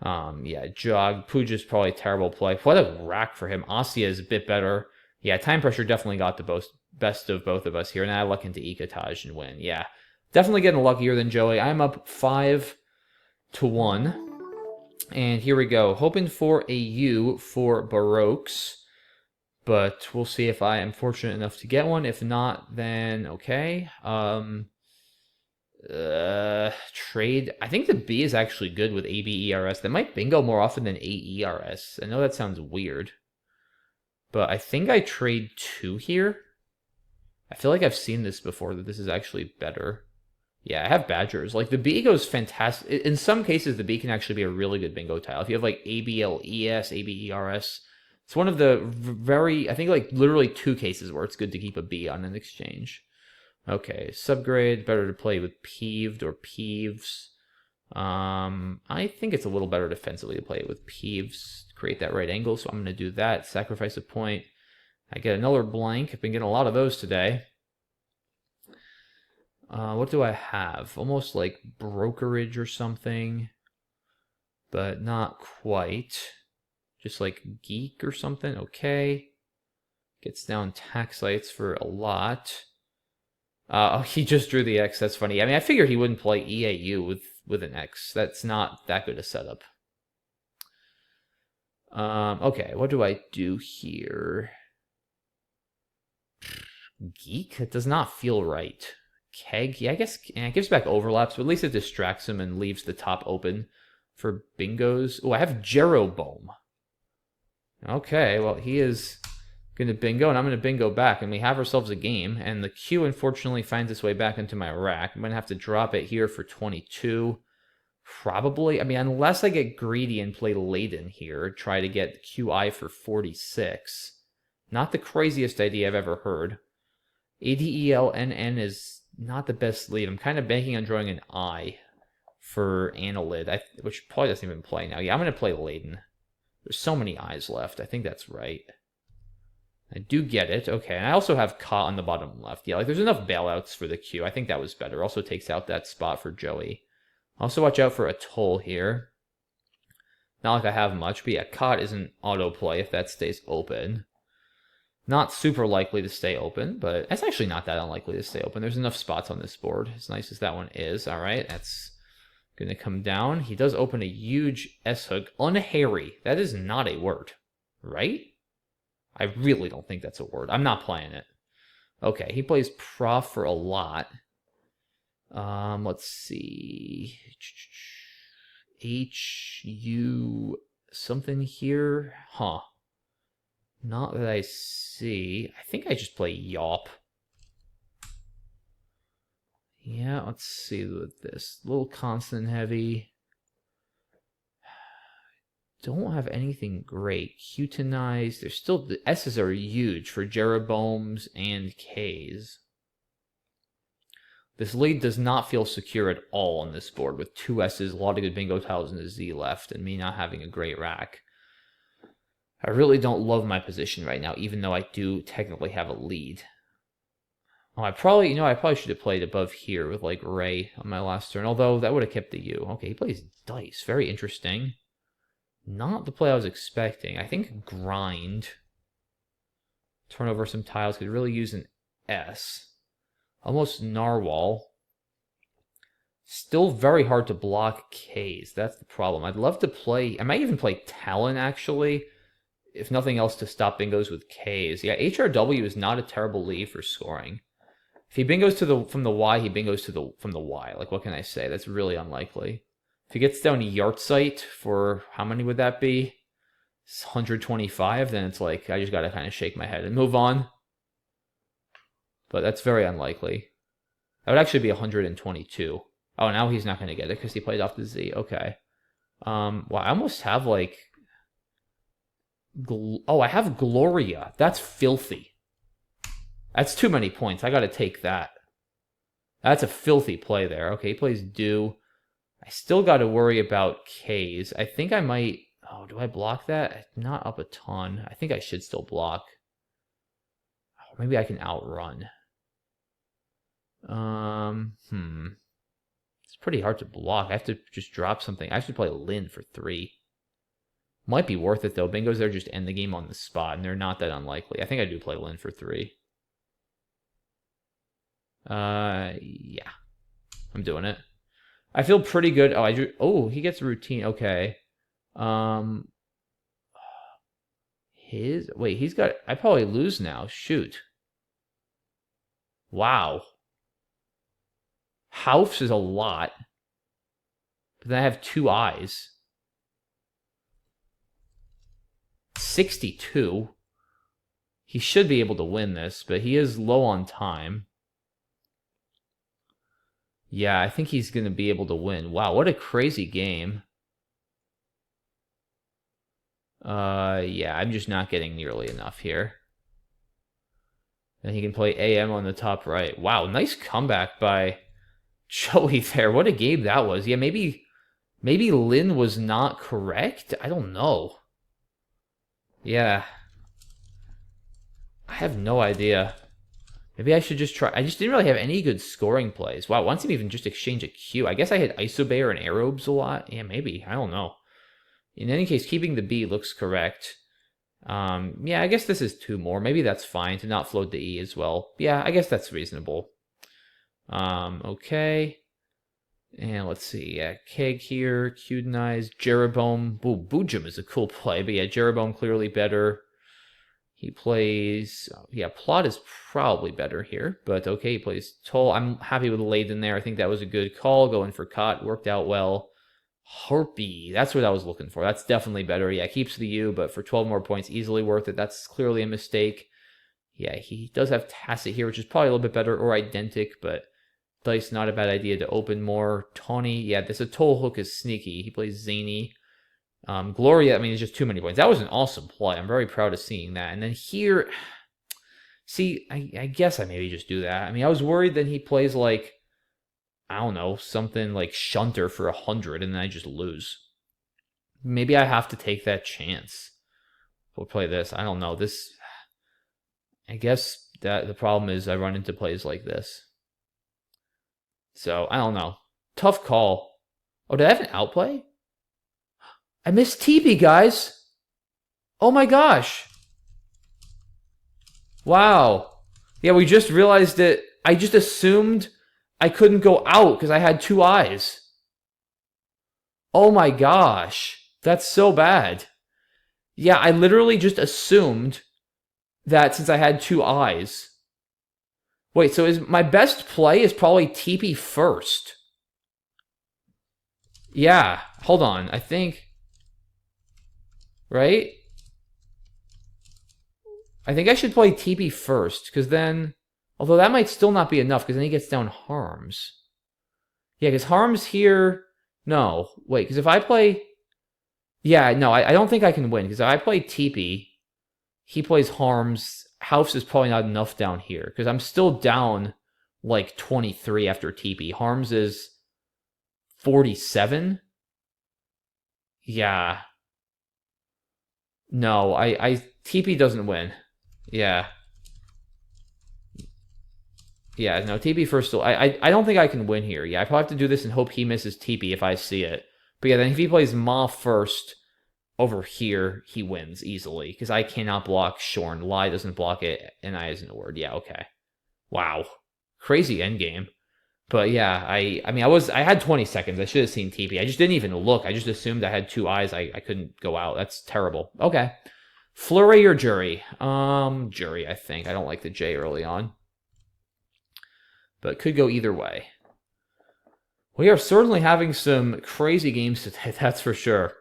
Yeah, Jog. Puja's probably a terrible play. What a rack for him. Asya is a bit better. Yeah, time pressure definitely got the best of both of us here. And I luck into Ecotage and win. Yeah, definitely getting luckier than Joey. I'm up 5-1. And here we go. Hoping for a U for Baroques. But we'll see if I am fortunate enough to get one. If not, then okay. Trade. I think the B is actually good with ABERS. That might bingo more often than AERS. I know that sounds weird, but I think I trade 2 here. I feel like I've seen this before, that this is actually better. Yeah, I have Badgers. Like, the B goes fantastic. In some cases, the B can actually be a really good bingo tile. If you have, like, ABLES, ABERS, it's one of the I think, like, literally 2 cases where it's good to keep a B on an exchange. Okay, subgrade, better to play with Peeved or Peeves. I think it's a little better defensively to play it with Peeves, create that right angle, so I'm going to do that, sacrifice a point. I get another blank. I've been getting a lot of those today. What do I have? Almost like brokerage or something, but not quite. Just like geek or something. Okay. Gets down tax sites for a lot. Oh, he just drew the X. That's funny. I mean, I figured he wouldn't play EAU with an X. That's not that good a setup. Okay, what do I do here? Geek? It does not feel right. Keg? Yeah, I guess it gives back overlaps, but at least it distracts him and leaves the top open for bingos. Oh, I have Jeroboam. Okay, well, he is going to bingo, and I'm going to bingo back, and we have ourselves a game, and the Q, unfortunately, finds its way back into my rack. I'm going to have to drop it here for 22. Probably. I mean, unless I get greedy and play Leiden here, try to get QI for 46. Not the craziest idea I've ever heard. ADELNN is not the best lead. I'm kind of banking on drawing an I for Annelid, which probably doesn't even play now. Yeah, I'm going to play Leiden. There's so many I's left. I think that's right. I do get it. Okay, and I also have Ka on the bottom left. Yeah, like there's enough bailouts for the Q. I think that was better. Also takes out that spot for Joey. Also watch out for a Toll here. Not like I have much, but yeah, Ka isn't autoplay if that stays open. Not super likely to stay open, but it's actually not that unlikely to stay open. There's enough spots on this board, as nice as that one is. All right, that's going to come down. He does open a huge S-hook. Unhairy. That is not a word, right? I really don't think that's a word. I'm not playing it. Okay, he plays prof for a lot. Let's see. HU something here. Huh. Not that I see. I think I just play Yawp. Yeah, let's see with this. A little consonant heavy. Don't have anything great. Qtonized. There's still, the S's are huge for Jeroboams and K's. This lead does not feel secure at all on this board with 2 S's, a lot of good bingo tiles, and a Z left, and me not having a great rack. I really don't love my position right now, even though I do technically have a lead. Oh, I probably should have played above here with, like, Ray on my last turn, although that would have kept the U. Okay, he plays dice. Very interesting. Not the play I was expecting. I think grind. Turn over some tiles. Could really use an S. Almost Narwhal. Still very hard to block K's. That's the problem. I'd love to play... I might even play Talon, actually. If nothing else, to stop bingos with K's. Yeah, HRW is not a terrible lead for scoring. If he bingos from the Y, he bingos from the Y. Like, what can I say? That's really unlikely. If he gets down to Yahtzeit for, how many would that be? 125, then it's like, I just gotta kind of shake my head and move on. But that's very unlikely. That would actually be 122. Oh, now he's not gonna get it because he played off the Z. Okay. Well, I almost have, like... Oh, I have Gloria. That's filthy. That's too many points. I gotta take that. That's a filthy play there. Okay, he plays Do. I still gotta worry about K's. I think I might... Oh, do I block that? Not up a ton. I think I should still block. Oh, maybe I can outrun. It's pretty hard to block. I have to just drop something. I should play Lin for 3. Might be worth it, though. Bingos there just end the game on the spot, and they're not that unlikely. I think I do play Lin for 3. Yeah. I'm doing it. I feel pretty good. Oh, Oh, he gets a routine. Okay. Wait, he's got... I probably lose now. Shoot. Wow. House is a lot. But then I have 2 eyes. 62. He should be able to win this, but he is low on time. Yeah, I think he's going to be able to win. Wow, what a crazy game. Yeah, I'm just not getting nearly enough here. And he can play AM on the top right. Wow, nice comeback by Joey there. What a game that was. Yeah, maybe Lin was not correct? I don't know. Yeah. I have no idea. Maybe I should just try. I just didn't really have any good scoring plays. Wow, once he even just exchange a Q. I guess I had Isobear and Aerobes a lot. Yeah, maybe. I don't know. In any case, keeping the B looks correct. Yeah, I guess this is 2 more. Maybe that's fine to not float the E as well. Yeah, I guess that's reasonable. Okay. And let's see. Yeah, Keg here, Qtonized, Jeroboam. Ooh, Boojum is a cool play, but yeah, Jeroboam clearly better. He plays... Yeah, Plot is probably better here, but okay, he plays Toll. I'm happy with Leiden there. I think that was a good call. Going for Cot worked out well. Harpy, that's what I was looking for. That's definitely better. Yeah, keeps the U, but for 12 more points, easily worth it. That's clearly a mistake. Yeah, he does have Tacit here, which is probably a little bit better, or Identic, but Dice, not a bad idea to open more. Tawny, yeah, this Atoll Hook is sneaky. He plays Zany. Gloria, I mean, it's just too many points. That was an awesome play. I'm very proud of seeing that. And then here, see, I guess I maybe just do that. I mean, I was worried that he plays like, I don't know, something like Shunter for 100, and then I just lose. Maybe I have to take that chance. We'll play this. I don't know. This, I guess that the problem is I run into plays like this. So, I don't know. Tough call. Oh, did I have an outplay? I missed TP, guys. Oh my gosh. Wow. Yeah, we just realized that I just assumed I couldn't go out because I had 2 eyes. Oh my gosh. That's so bad. Yeah, I literally just assumed that since I had 2 eyes. Wait, so is my best play is probably TP first. Yeah, hold on. I think... Right? I think I should play TP first, because then... Although that might still not be enough, because then he gets down Harms. Yeah, because Harms here... No, wait, because if I play... Yeah, no, I don't think I can win, because if I play TP, he plays Harms, House is probably not enough down here, because I'm still down, like, 23 after TP. Harms is 47? Yeah. No, TP doesn't win. Yeah. Yeah, no, TP first still. I don't think I can win here. Yeah, I probably have to do this and hope he misses TP if I see it. But yeah, then if he plays Ma first over here, he wins easily. Because I cannot block Shorn. Lai doesn't block it, and I isn't a word. Yeah, okay. Wow. Crazy endgame. But yeah, I mean, I had 20 seconds. I should have seen TP. I just didn't even look. I just assumed I had 2 eyes. I couldn't go out. That's terrible. Okay. Flurry or Jury? Jury, I think. I don't like the J early on. But could go either way. We are certainly having some crazy games today, that's for sure.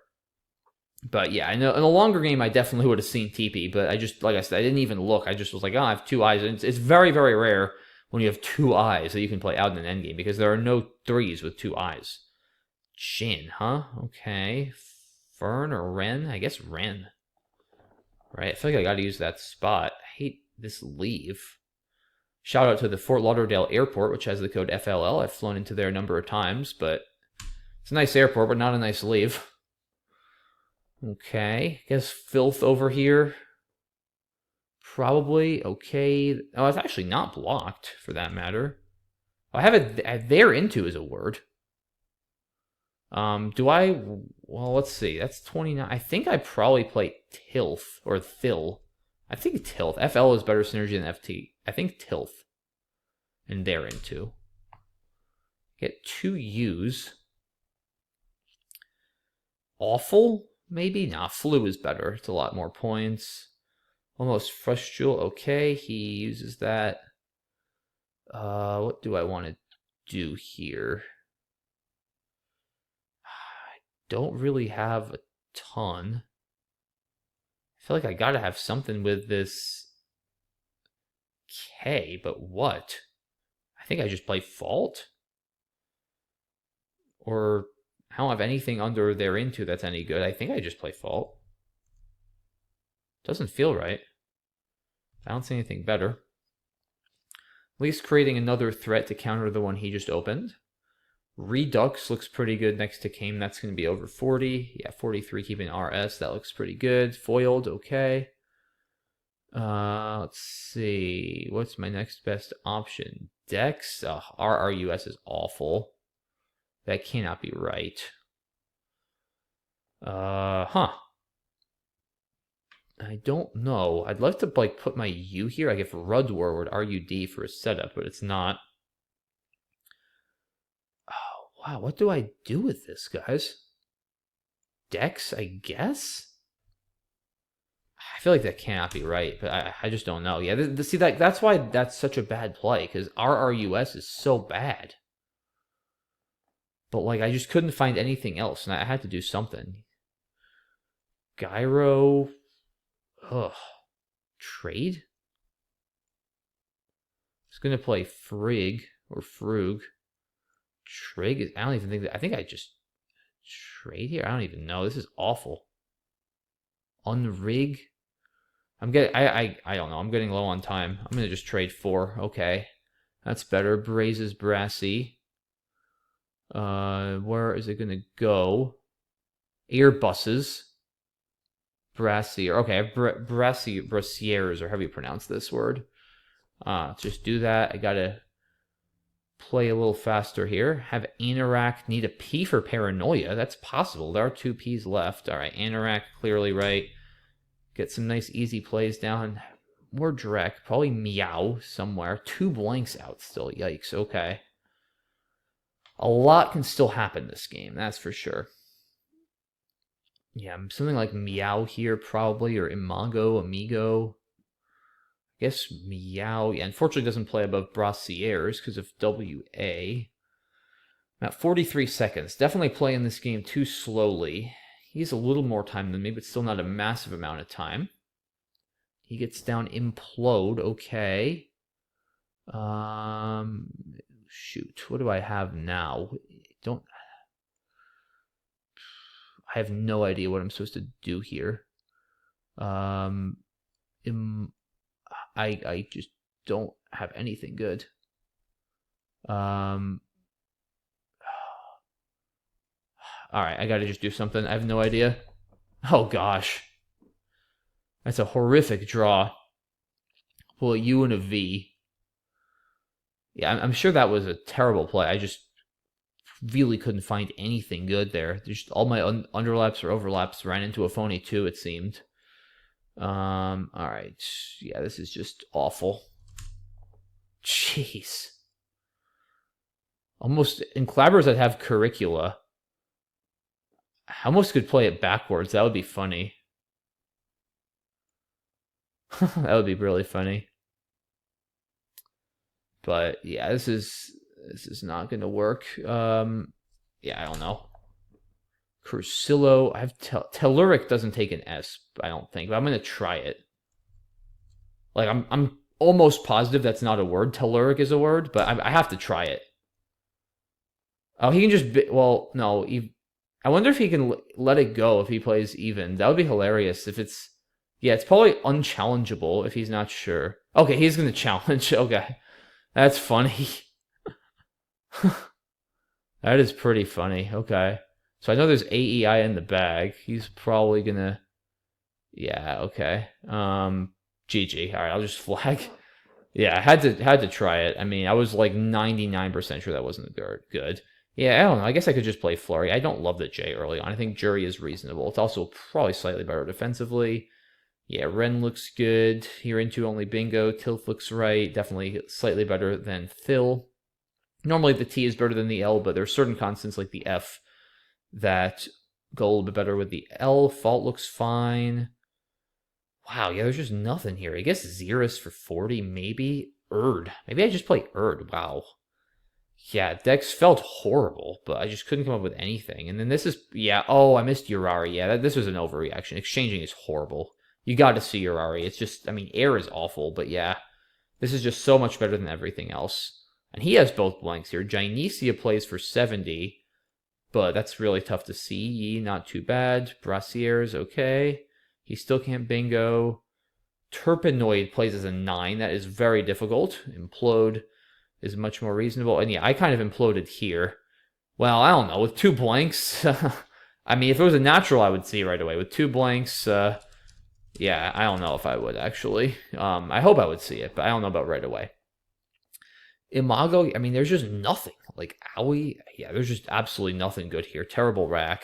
But yeah, in a longer game, I definitely would have seen TP. But I just, like I said, I didn't even look. I just was like, oh, I have 2 eyes. And it's very, very rare when you have 2 eyes that you can play out in an endgame, because there are no 3s with 2 eyes. Jin, huh? Okay. Fern or Ren? I guess Ren. Right? I feel like I gotta use that spot. I hate this leave. Shout out to the Fort Lauderdale Airport, which has the code FLL. I've flown into there a number of times, but it's a nice airport, but not a nice leave. Okay. I guess Filth over here. Probably okay. Oh, it's actually not blocked, for that matter. I have it there into is a word. Do I... Well, let's see. That's 29. I think I probably play Tilth, or Thil. I think Tilth. FL is better synergy than FT. I think Tilth. And there into. Get 2 U's. Awful? Maybe? Nah, Flu is better. It's a lot more points. Almost Frustral. Okay, he uses that. What do I want to do here? I don't really have a ton. I feel like I gotta have something with this K, but what? I think I just play Fault? Or I don't have anything under there into that's any good. I think I just play Fault. Doesn't feel right. I don't see anything better. At least creating another threat to counter the one he just opened. Redux looks pretty good next to Kame. That's going to be over 40. Yeah, 43 keeping RS. That looks pretty good. Foiled, okay. Let's see. What's my next best option? Dex? RRUS is awful. That cannot be right. Huh. I don't know. I'd love to like put my U here. I give Rudward RUD for a setup, but it's not. Oh, wow. What do I do with this, guys? Dex, I guess? I feel like that cannot be right, but I just don't know. Yeah, see, that's why that's such a bad play, because RRUS is so bad. But, like, I just couldn't find anything else, and I had to do something. Gyro. Ugh. Trade? I was going to play Frigg Or Frug. Trig is, I don't even think that, I think I just trade here. I don't even know. This is awful. Unrig. I'm getting, I don't know. I'm getting low on time. I'm going to just trade 4. Okay. That's better. Brazes Brassy. Where is it going to go? Airbuses. Brassier. Okay, Brassiers, or however you pronounce this word. Just do that. I gotta play a little faster here. Have Anorak need a P for Paranoia. That's possible. There are 2 Ps left. All right, Anorak, clearly right. Get some nice easy plays down. More Drek. Probably Meow somewhere. 2 blanks out still. Yikes. Okay. A lot can still happen this game, that's for sure. Yeah, something like Meow here probably, or Imago, Amigo. I guess Meow. Yeah, unfortunately doesn't play above Brassiers because of WA. About 43 seconds. Definitely playing this game too slowly. He's a little more time than me, but still not a massive amount of time. He gets down Implode. Okay. Shoot. What do I have now? I have no idea what I'm supposed to do here. I just don't have anything good. All right, I gotta just do something. I have no idea. Oh gosh, that's a horrific draw. Well, a U and a V. Yeah, I'm sure that was a terrible play. I just really couldn't find anything good there. Just all my underlaps or overlaps ran into a phony 2, it seemed. All right. Yeah, this is just awful. Jeez. Almost, in Clabbers I'd have Curricula. I almost could play it backwards. That would be funny. That would be really funny. But yeah, this is not going to work. Yeah, I don't know. Cursillo. I have Telluric doesn't take an S, I don't think, but I'm going to try it. Like, I'm almost positive that's not a word. Telluric is a word, but I have to try it. Oh, he can just... well, no. I wonder if he can let it go if he plays even. That would be hilarious if it's... Yeah, it's probably unchallengeable if he's not sure. Okay, he's going to challenge. Okay. That's funny. That is pretty funny. Okay. So I know there's AEI in the bag. He's probably gonna... Yeah, okay. GG. Alright, I'll just flag. Yeah, I had to try it. I mean, I was like 99% sure that wasn't good. Yeah, I don't know. I guess I could just play Flurry. I don't love the J early on. I think Jury is reasonable. It's also probably slightly better defensively. Yeah, Ren looks good. Here into only Bingo. Tilth looks right. Definitely slightly better than Phil. Normally the T is better than the L, but there are certain constants like the F that go a little bit better with the L. Fault looks fine. Wow, yeah, there's just nothing here. I guess Xerus for 40, maybe. Erd. Maybe I just play Erd. Wow. Yeah, Dex felt horrible, but I just couldn't come up with anything. And then this is... Yeah, oh, I missed Urari. Yeah, this was an overreaction. Exchanging is horrible. You got to see Urari. It's just... I mean, air is awful, but yeah. This is just so much better than everything else. And he has both blanks here. Gynecia plays for 70, but that's really tough to see. Not too bad. Brassier's okay. He still can't bingo. Terpenoid plays as a 9. That is very difficult. Implode is much more reasonable. And yeah, I kind of imploded here. Well, I don't know. With 2 blanks, I mean, if it was a natural, I would see right away. With 2 blanks, yeah, I don't know if I would, actually. I hope I would see it, but I don't know about right away. Imago, I mean, there's just nothing. Like, Owie, yeah, there's just absolutely nothing good here. Terrible rack.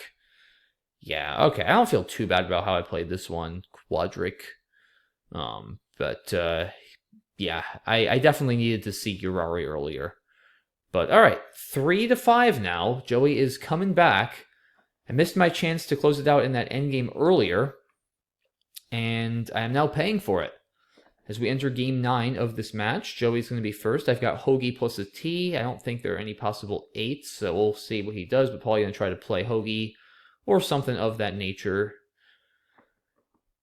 Yeah, okay, I don't feel too bad about how I played this one. Quadric. But, yeah, I definitely needed to see Urari earlier. But, alright, 3-5 now. Joey is coming back. I missed my chance to close it out in that endgame earlier, and I am now paying for it. As we enter game 9 of this match, Joey's going to be first. I've got Hoagie plus a T. I don't think there are any possible 8s, so we'll see what he does, but probably going to try to play Hoagie or something of that nature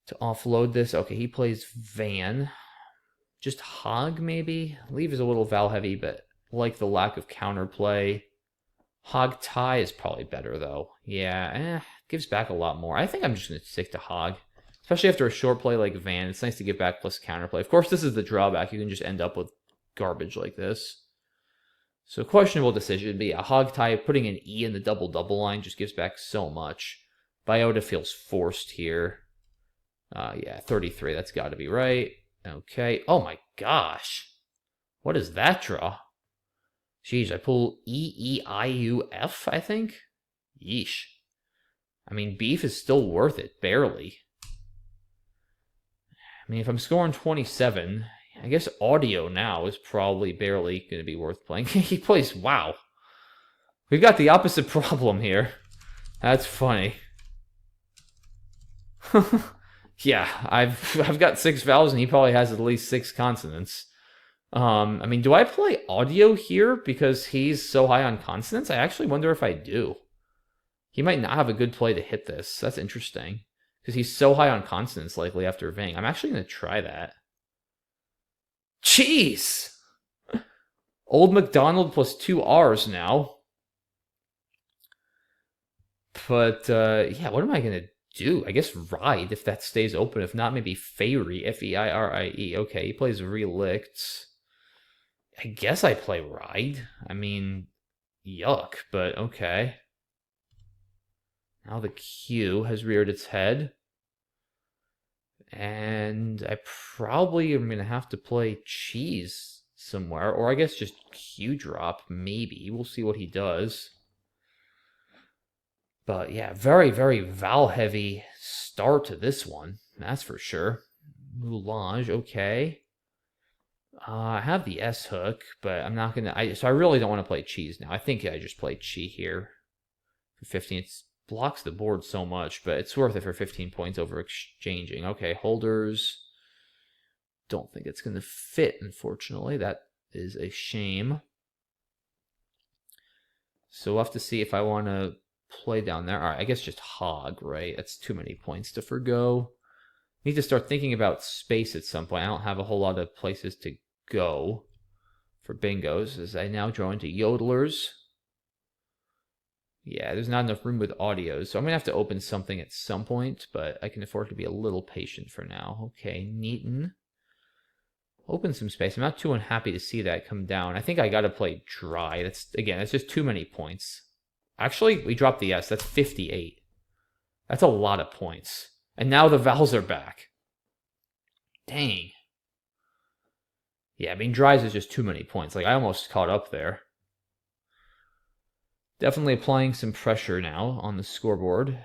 to offload this. Okay, he plays Van. Just Hog, maybe? Leave is a little Val heavy, but like the lack of counterplay. Hog tie is probably better, though. Yeah, gives back a lot more. I think I'm just going to stick to hog. Especially after a short play like Van. It's nice to give back plus counterplay. Of course, this is the drawback. You can just end up with garbage like this. So questionable decision, but yeah, hog tie, putting an E in the double-double line just gives back so much. Biota feels forced here. Yeah, 33, that's got to be right. Okay. Oh my gosh. What is that draw? Jeez, I pull E-E-I-U-F, I think? Yeesh. I mean, beef is still worth it, barely. I mean, if I'm scoring 27, I guess audio now is probably barely going to be worth playing. He plays, wow. We've got the opposite problem here. That's funny. Yeah, I've got 6 vowels and he probably has at least 6 consonants. I mean, do I play audio here because he's so high on consonants? I actually wonder if I do. He might not have a good play to hit this. That's interesting. Because he's so high on consonants likely after Ving. I'm actually going to try that. Jeez! Old MacDonald plus 2 R's now. But, yeah, what am I going to do? I guess ride if that stays open. If not, maybe Fairy. F-E-I-R-I-E. Okay, he plays Relict. I guess I play ride. I mean, yuck, but okay. Now the Q has reared its head. And I probably am going to have to play cheese somewhere. Or I guess just Q drop, maybe. We'll see what he does. But yeah, very, very vowel-heavy start to this one. That's for sure. Moulage, okay. I have the S hook, but I'm not going to... So I really don't want to play cheese now. I think I just play chi here for 15. It blocks the board so much, but it's worth it for 15 points over exchanging. Okay, holders. Don't think it's going to fit, unfortunately. That is a shame. So we'll have to see if I want to play down there. All right, I guess just hog, right? That's too many points to forgo. Need to start thinking about space at some point. I don't have a whole lot of places to go for bingos, as I now draw into yodelers. Yeah, there's not enough room with audios, so I'm going to have to open something at some point, but I can afford to be a little patient for now. Okay, Neaton. Open some space. I'm not too unhappy to see that come down. I think I got to play dry. That's just too many points. Actually, we dropped the S. That's 58. That's a lot of points. And now the vowels are back. Dang. Yeah, I mean, dries is just too many points. Like, I almost caught up there. Definitely applying some pressure now on the scoreboard.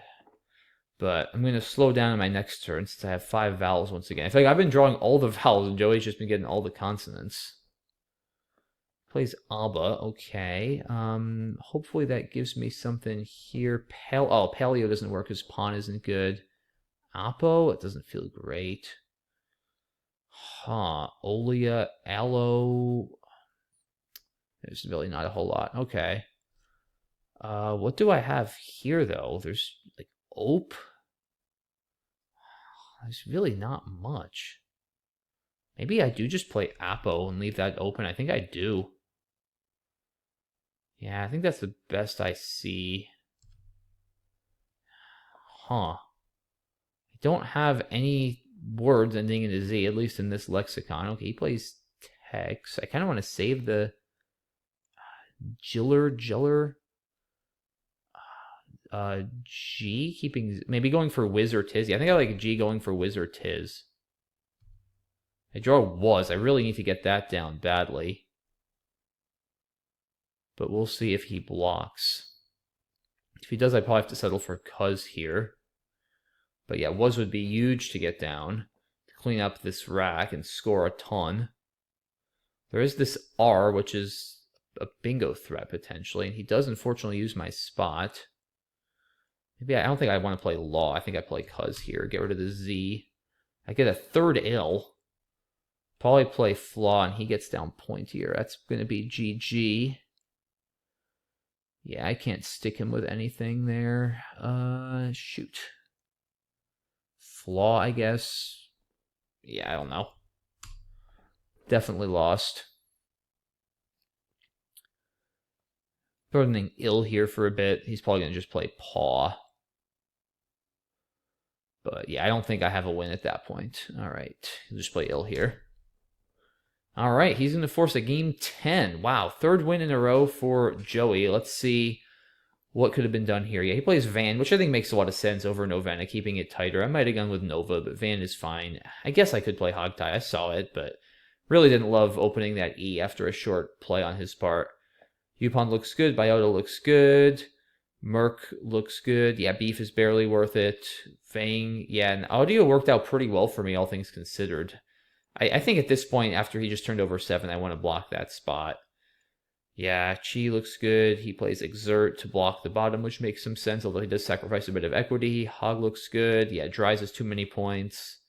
But I'm going to slow down in my next turn since I have 5 vowels once again. I feel like I've been drawing all the vowels and Joey's just been getting all the consonants. Plays Abba, okay. Hopefully that gives me something here. Paleo doesn't work because pawn isn't good. Apo, it doesn't feel great. Olia, Aloe. There's really not a whole lot. Okay. What do I have here, though? There's, like, Ope. There's really not much. Maybe I do just play Apo and leave that open. I think I do. Yeah, I think that's the best I see. I don't have any words ending in a Z, at least in this lexicon. Okay, he plays Tex. I kind of want to save the Jiller. G, maybe going for Wiz or Tiz. Yeah, I think I like G going for Wiz or Tiz. I draw was. I really need to get that down badly. But we'll see if he blocks. If he does, I probably have to settle for cuz here. But yeah, was would be huge to get down. To clean up this rack and score a ton. There is this R, which is a bingo threat, potentially. And he does, unfortunately, use my spot. Maybe I don't think I want to play law. I think I play cuz here. Get rid of the Z. I get a third L. Probably play flaw, and he gets down point here. That's going to be GG. Yeah, I can't stick him with anything there. Shoot. Flaw, I guess. Yeah, I don't know. Definitely lost. Threatening ill here for a bit. He's probably going to just play paw. But yeah, I don't think I have a win at that point. All right, he'll just play ill here. All right, he's going to force a game 10. Wow, third win in a row for Joey. Let's see what could have been done here. Yeah, he plays Van, which I think makes a lot of sense over Novena, keeping it tighter. I might have gone with Nova, but Van is fine. I guess I could play Hogtie. I saw it, but really didn't love opening that E after a short play on his part. Yupon looks good. Biota looks good. Merc looks good. Yeah, Beef is barely worth it. Fang, yeah, and Audio worked out pretty well for me, all things considered. I think at this point, after he just turned over 7, I want to block that spot. Yeah, Chi looks good. He plays Exert to block the bottom, which makes some sense, although he does sacrifice a bit of equity. Hog looks good. Yeah, Dries is too many points.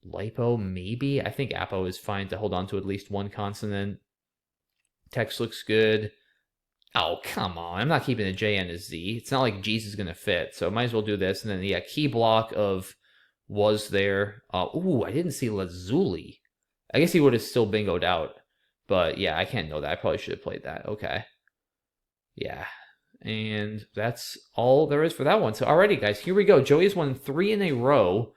Lipo, maybe? I think Apo is fine to hold on to at least one consonant. Text looks good. Oh, come on. I'm not keeping a J and a Z. It's not like G's is going to fit, so I might as well do this. And then, yeah, key block of was there. Ooh, I didn't see Lazuli. I guess he would have still bingoed out. But, yeah, I can't know that. I probably should have played that. Okay. Yeah. And that's all there is for that one. So, alrighty, guys. Here we go. Joey's won 3 in a row.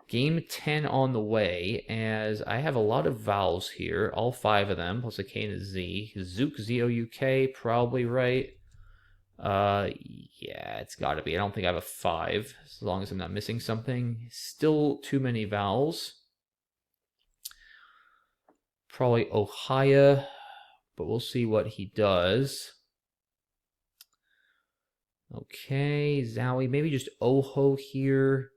Game 10 on the way, as I have a lot of vowels here, all 5 of them, plus a K and a Z. Zouk, Z-O-U-K, probably right. Yeah, it's got to be. I don't think I have a 5, as long as I'm not missing something. Still too many vowels. Probably Ohio, but we'll see what he does. Okay, Zowie, maybe just Oho here.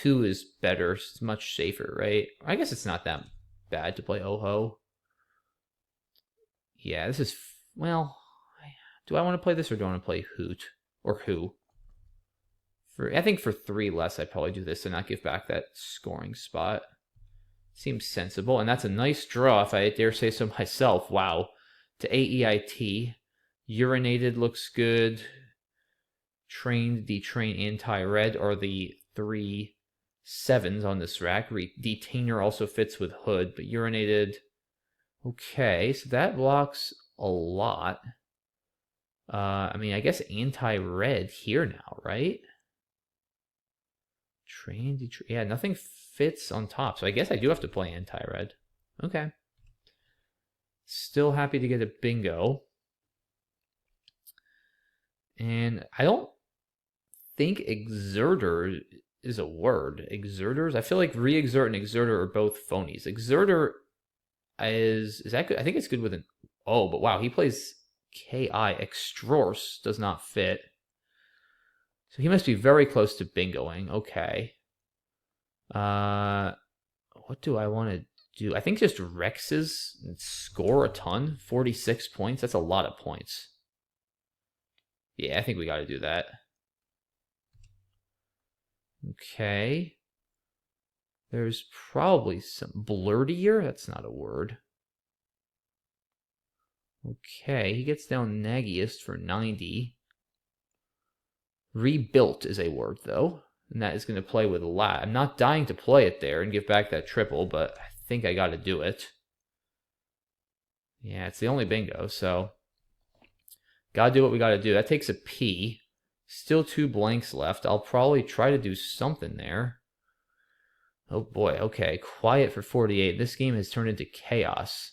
Who is better? It's much safer, right? I guess it's not that bad to play Oho. Yeah, this is... Well, do I want to play this or do I want to play Hoot? Or Who? I think for 3 less, I'd probably do this and not give back that scoring spot. Seems sensible. And that's a nice draw, if I dare say so myself. Wow. To AEIT. Urinated looks good. Trained, detrain, anti-red are the 3 7s on this rack. Detainer also fits with Hood, but urinated. Okay, so that blocks a lot. I mean, I guess anti-red here now, right? Train, detrain. Yeah, nothing fits on top, so I guess I do have to play anti-red. Okay. Still happy to get a bingo. And I don't think exerter is a word. Exerters? I feel like re-exert and exerter are both phonies. Exerter is that good? I think it's good with an O, but wow, he plays K-I. Extrorse does not fit. So he must be very close to bingoing. Okay. What do I want to do? I think just Rexes and score a ton. 46 points. That's a lot of points. Yeah, I think we got to do that. Okay. There's probably some blurtier. That's not a word. Okay, he gets down naggiest for 90. Rebuilt is a word, though. And that is going to play with lat. I'm not dying to play it there and give back that triple, but I think I got to do it. Yeah, it's the only bingo, so... Gotta do what we gotta do. That takes a P. Still 2 blanks left. I'll probably try to do something there. Oh boy, okay. Quiet for 48. This game has turned into chaos.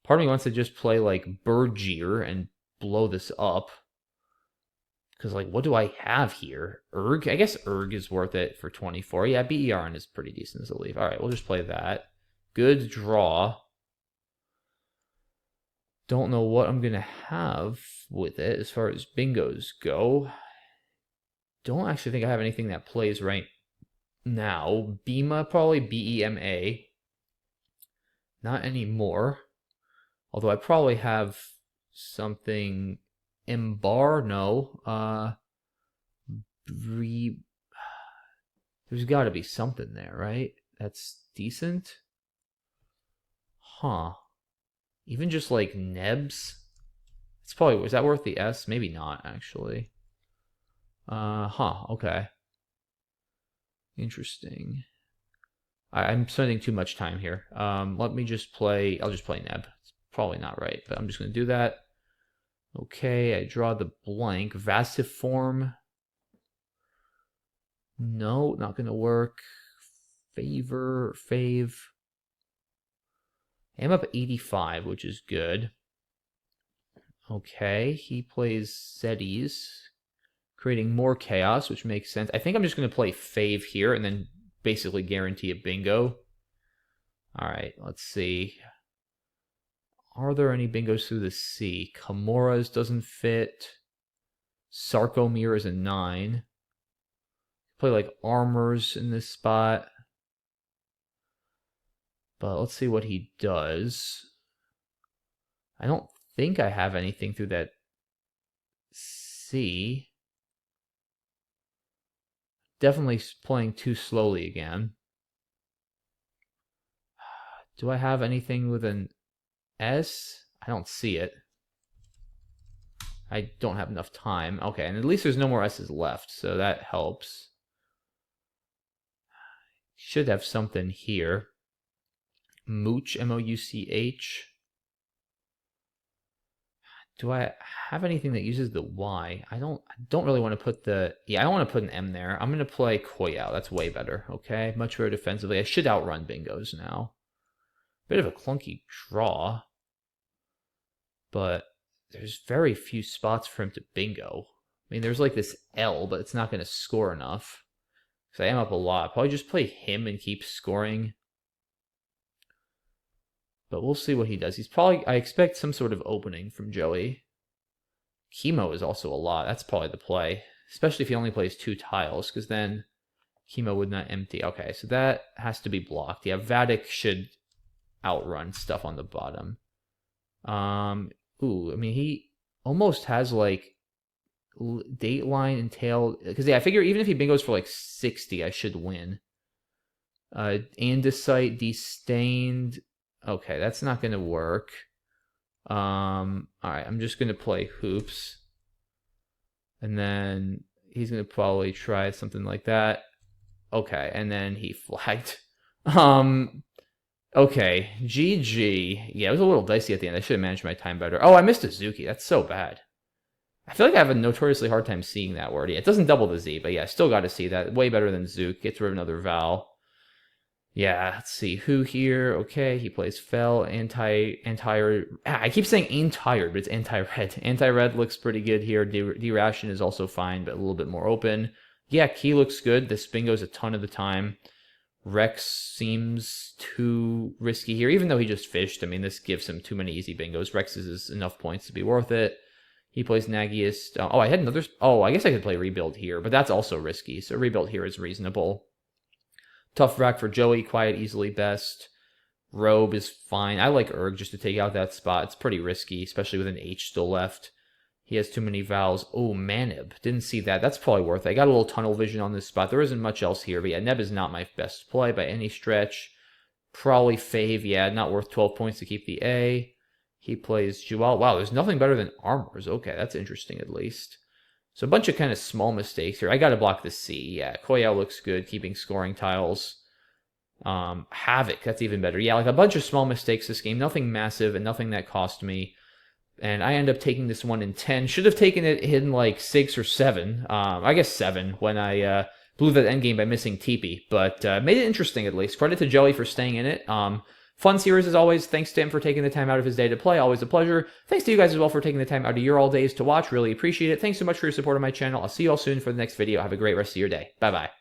Part of me wants to just play like Bergier and blow this up. Because like, what do I have here? Erg? I guess Erg is worth it for 24. Yeah, BERN is pretty decent as a leaf. Alright, we'll just play that. Good draw. Don't know what I'm going to have with it as far as bingos go. Don't actually think I have anything that plays right now. Bema, probably B-E-M-A. Not anymore. Although I probably have something... Embar? No. There's got to be something there, right? That's decent? Huh. Even just like Nebs? It's probably, is that worth the S? Maybe not, actually. Okay. Interesting. I'm spending too much time here. Let me just play, I'll just play Neb. It's probably not right, but I'm just going to do that. Okay, I draw the blank. Vaciform. No, not going to work. Fave. I'm up 85, which is good. Okay, he plays Zetes, creating more chaos, which makes sense. I think I'm just going to play Fave here and then basically guarantee a bingo. All right, let's see. Are there any bingos through the C? Kimura's doesn't fit. Sarkomir is a 9. Play like Armors in this spot. But let's see what he does. I don't think I have anything through that C. Definitely playing too slowly again. Do I have anything with an S? I don't see it. I don't have enough time. Okay, and at least there's no more S's left, so that helps. Should have something here. Mooch, M-O-U-C-H. Do I have anything that uses the Y? I don't really want to put the... Yeah, I don't want to put an M there. I'm going to play Koyao. That's way better, okay? Much better defensively. I should outrun bingos now. Bit of a clunky draw. But there's very few spots for him to bingo. I mean, there's like this L, but it's not going to score enough. Because I am up a lot. Probably just play him and keep scoring. But we'll see what he does. He's probably... I expect some sort of opening from Joey. Chemo is also a lot. That's probably the play. Especially if he only plays 2 tiles, because then Chemo would not empty. Okay, so that has to be blocked. Yeah, Vatic should outrun stuff on the bottom. Ooh, I mean, he almost has, like, Dateline and Tail. Because, yeah, I figure even if he bingos for, like, 60, I should win. Andesite, Destained... Okay, that's not going to work. Alright, I'm just going to play Hoops. And then he's going to probably try something like that. Okay, and then he flagged. Okay, GG. Yeah, it was a little dicey at the end. I should have managed my time better. Oh, I missed a Zuki. That's so bad. I feel like I have a notoriously hard time seeing that word. Yeah, it doesn't double the Z, but yeah, I still got to see that. Way better than Zook. Gets rid of another vowel. Yeah, let's see. Who here? Okay, he plays Fell, I keep saying Ain't-Tired, but it's Anti-Red. Anti-Red looks pretty good here. D-Ration is also fine, but a little bit more open. Yeah, Key looks good. This bingo's a ton of the time. Rex seems too risky here, even though he just fished. I mean, this gives him too many easy bingos. Rex is enough points to be worth it. He plays Nagiest. Oh, I had another... Oh, I guess I could play Rebuild here, but that's also risky. So Rebuild here is reasonable. Tough rack for Joey, Quiet easily best. Robe is fine. I like Erg just to take out that spot. It's pretty risky, especially with an H still left. He has too many vowels. Oh, Manib. Didn't see that. That's probably worth it. I got a little tunnel vision on this spot. There isn't much else here, but yeah, Neb is not my best play by any stretch. Probably Fave. Yeah, not worth 12 points to keep the A. He plays Jewel. Wow, there's nothing better than Armors. Okay, that's interesting at least. So a bunch of kind of small mistakes here. I got to block the C. Yeah, Koyao looks good, keeping scoring tiles. Havoc, that's even better. Yeah, like a bunch of small mistakes this game. Nothing massive and nothing that cost me. And I end up taking this one in 10. Should have taken it in like 6 or 7. I guess 7 when I blew that endgame by missing Teepee. But made it interesting at least. Credit to Joey for staying in it. Fun series as always. Thanks to him for taking the time out of his day to play. Always a pleasure. Thanks to you guys as well for taking the time out of your all days to watch. Really appreciate it. Thanks so much for your support on my channel. I'll see you all soon for the next video. Have a great rest of your day. Bye-bye.